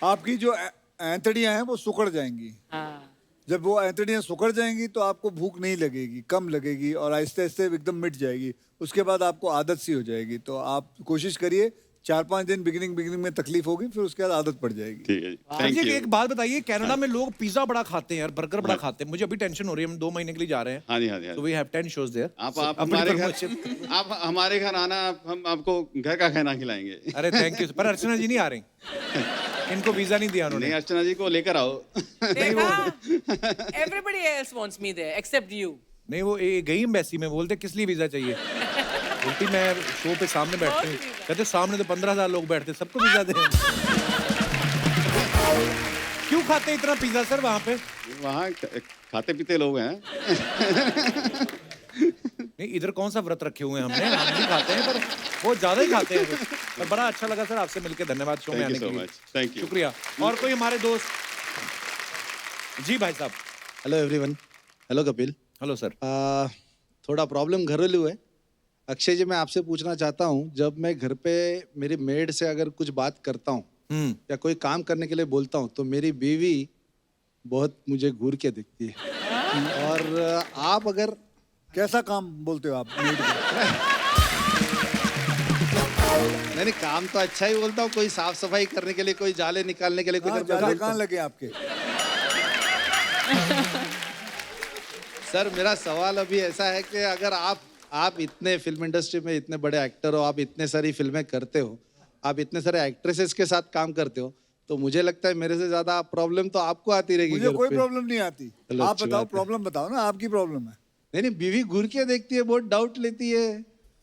आपकी जो एंतड़ियां हैं वो सुकड़ जाएंगी। जब वो एंतड़ियां सुकड़ जाएंगी तो आपको भूख नहीं लगेगी, कम लगेगी, और आहिस्ते आहिस्ते एकदम मिट जाएगी। उसके बाद आपको आदत सी हो जाएगी। तो आप कोशिश करिए, 4-5 दिन बिगिनिंग में तकलीफ होगी, फिर उसके बाद आदत पड़ जाएगी। ठीक है जी, थैंक यू। एक बात बताइए, कनाडा में लोग पिज्जा बड़ा खाते हैं और बर्गर बड़ा खाते हैं। मुझे अभी टेंशन हो रही है, हम 2 महीने के लिए जा रहे हैं। हाँ जी, हाँ जी। तो वी हैव 10 shows there। आप हमारे घर आना, हम आपको घर का खाना खिलाएंगे। अरे थैंक यू। पर अर्चना जी नहीं आ रही, इनको वीजा नहीं दिया उन्होंने। नहीं, अर्चना जी को लेकर आओ। Everybody else wants me there except you। नहीं, वो गई एम्बेसी में, बोलते किस लिए वीजा चाहिए? बोलती मैं शो पे सामने बैठती हूँ। कहते सामने तो 15,000 लोग बैठते, सबको वीजा दे। क्यों खाते इतना पिज्जा सर वहाँ पे? वहाँ खाते पीते लोग हैं। नहीं, इधर कौन सा व्रत रखे हुए हैं हमने? हम भी खाते हैं, पर वो ज्यादा ही खाते हैं। पर बड़ा अच्छा लगा सर आपसे मिलकर। धन्यवाद शो में आने के लिए। Thank you. शुक्रिया। और कोई हमारे दोस्त? जी भाई साहब। Hello everyone. Hello Kapil. Hello sir. थोड़ा प्रॉब्लम घरेलू है। अक्षय जी, मैं आपसे पूछना चाहता हूँ, जब मैं घर पे मेरी मेड से अगर कुछ बात करता हूँ या कोई काम करने के लिए बोलता हूँ, तो मेरी बीवी बहुत मुझे घूर के देखती है। और आप अगर कैसा काम बोलते हो आप? नहीं, काम तो अच्छा ही बोलता हूँ। कोई साफ सफाई करने के लिए, कोई जाले निकालने के लिए, कोई जाले कहाँ लगे आपके? सर, मेरा सवाल अभी ऐसा है कि अगर आप इतने फिल्म इंडस्ट्री में इतने बड़े एक्टर हो, आप इतने सारी फिल्में करते हो, आप इतने सारे एक्ट्रेसेस के साथ काम करते हो, तो मुझे लगता है मेरे से ज्यादा प्रॉब्लम तो आपको आती रहेगी। मुझे कोई प्रॉब्लम नहीं आती। आप बताओ, प्रॉब्लम बताओ ना, आपकी प्रॉब्लम है। नहीं, बीवी घूर के देखती है, बहुत डाउट लेती है,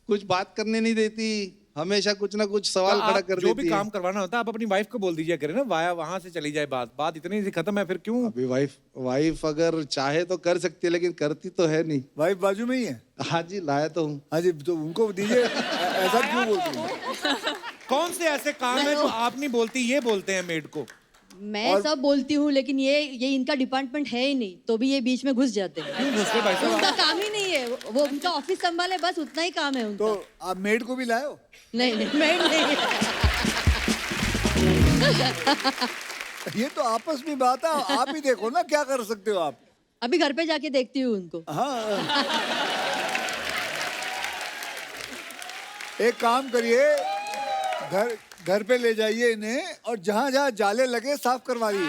कुछ बात करने नहीं देती, हमेशा कुछ ना कुछ सवाल खड़ा कर देती है। जो भी काम करवाना होता है आप अपनी वाइफ को बोल दीजिए करे ना, वहां से चली जाए बात इतनी सी खत्म है। फिर क्यों? अभी वाइफ अगर चाहे तो कर सकती है, लेकिन करती तो है नहीं। वाइफ बाजू में ही है? हाँ जी, लाया तो हूँ। हाँ जी, तो उनको दीजिए। ऐसा क्यों बोलते हैं? कौन से ऐसे काम है जो आप नहीं बोलती, ये बोलते हैं मेड को? मैं सब बोलती हूँ, लेकिन ये इनका डिपार्टमेंट है ही नहीं, तो भी ये बीच में घुस जाते हैं। क्यों घुसते भाई साहब? उनका काम ही नहीं है, वो उनका ऑफिस संभाले, बस उतना ही काम है उनका। तो आप मेड को भी लाए हो? नहीं नहीं, मेड नहीं। ये तो आपस में बात है, आप ही देखो ना क्या कर सकते हो आप। अभी घर पे जाके देखती हूँ उनको। हाँ, एक काम करिए, घर पे ले जाइए इन्हें और जहाँ जहाँ जाले लगे साफ करवाइए।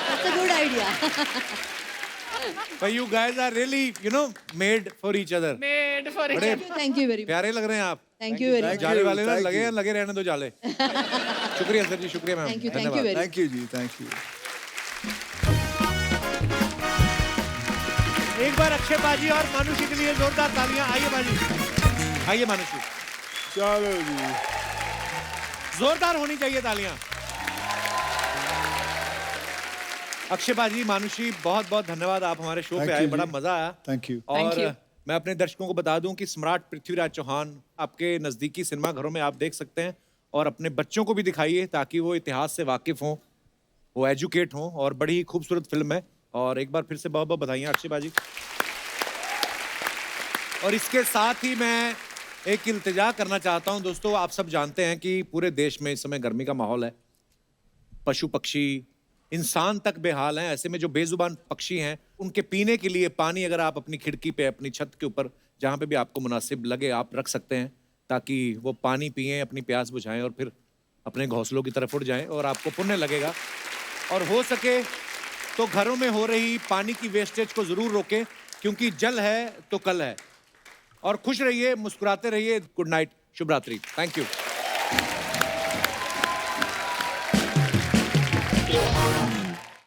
That's a good idea. But you guys are really, you know, made for each other. Made for each बड़े other. Thank you very much. प्यारे लग रहे हैं आप। Thank you very much. जाले वाले ना Thank लगे you. लगे रहने दो जाले। शुक्रिया सर जी, शुक्रिया ma'am. Thank you very much. Thank you ji, thank you. एक बार अक्षय बाजी और मानुषी के लिए जोरदार तालियां। आइए बाजी, आइए मानुषी। चलो जी, जोरदार होनी चाहिए तालियां। अक्षय बाजी, मानुषी, बहुत बहुत धन्यवाद, आप हमारे शो Thank पे आए, you बड़ा जी। मजा आया। Thank you. और you. मैं अपने दर्शकों को बता दूं कि सम्राट पृथ्वीराज चौहान आपके नजदीकी सिनेमा घरों में आप देख सकते हैं, और अपने बच्चों को भी दिखाइए ताकि वो इतिहास से वाकिफ हों, वो एजुकेट हों, और बड़ी ही खूबसूरत फिल्म है। और एक बार फिर से बहुत बहुत बधाइयाँ अक्षय बाजी। और इसके साथ ही मैं एक इल्तिजा करना चाहता हूं दोस्तों, आप सब जानते हैं कि पूरे देश में इस समय गर्मी का माहौल है, पशु पक्षी इंसान तक बेहाल हैं। ऐसे में जो बेजुबान पक्षी हैं उनके पीने के लिए पानी अगर आप अपनी खिड़की पे, अपनी छत के ऊपर, जहाँ पे भी आपको मुनासिब लगे, आप रख सकते हैं, ताकि वो पानी पिएं, अपनी प्यास बुझाएं और फिर अपने घोंसलों की तरफ उड़ जाएं, और आपको पुण्य लगेगा। और हो सके तो घरों में हो रही पानी की वेस्टेज को जरूर रोकें, क्योंकि जल है तो कल है। और खुश रहिए, मुस्कुराते रहिए। गुड नाइट, शुभ रात्रि। Thank you.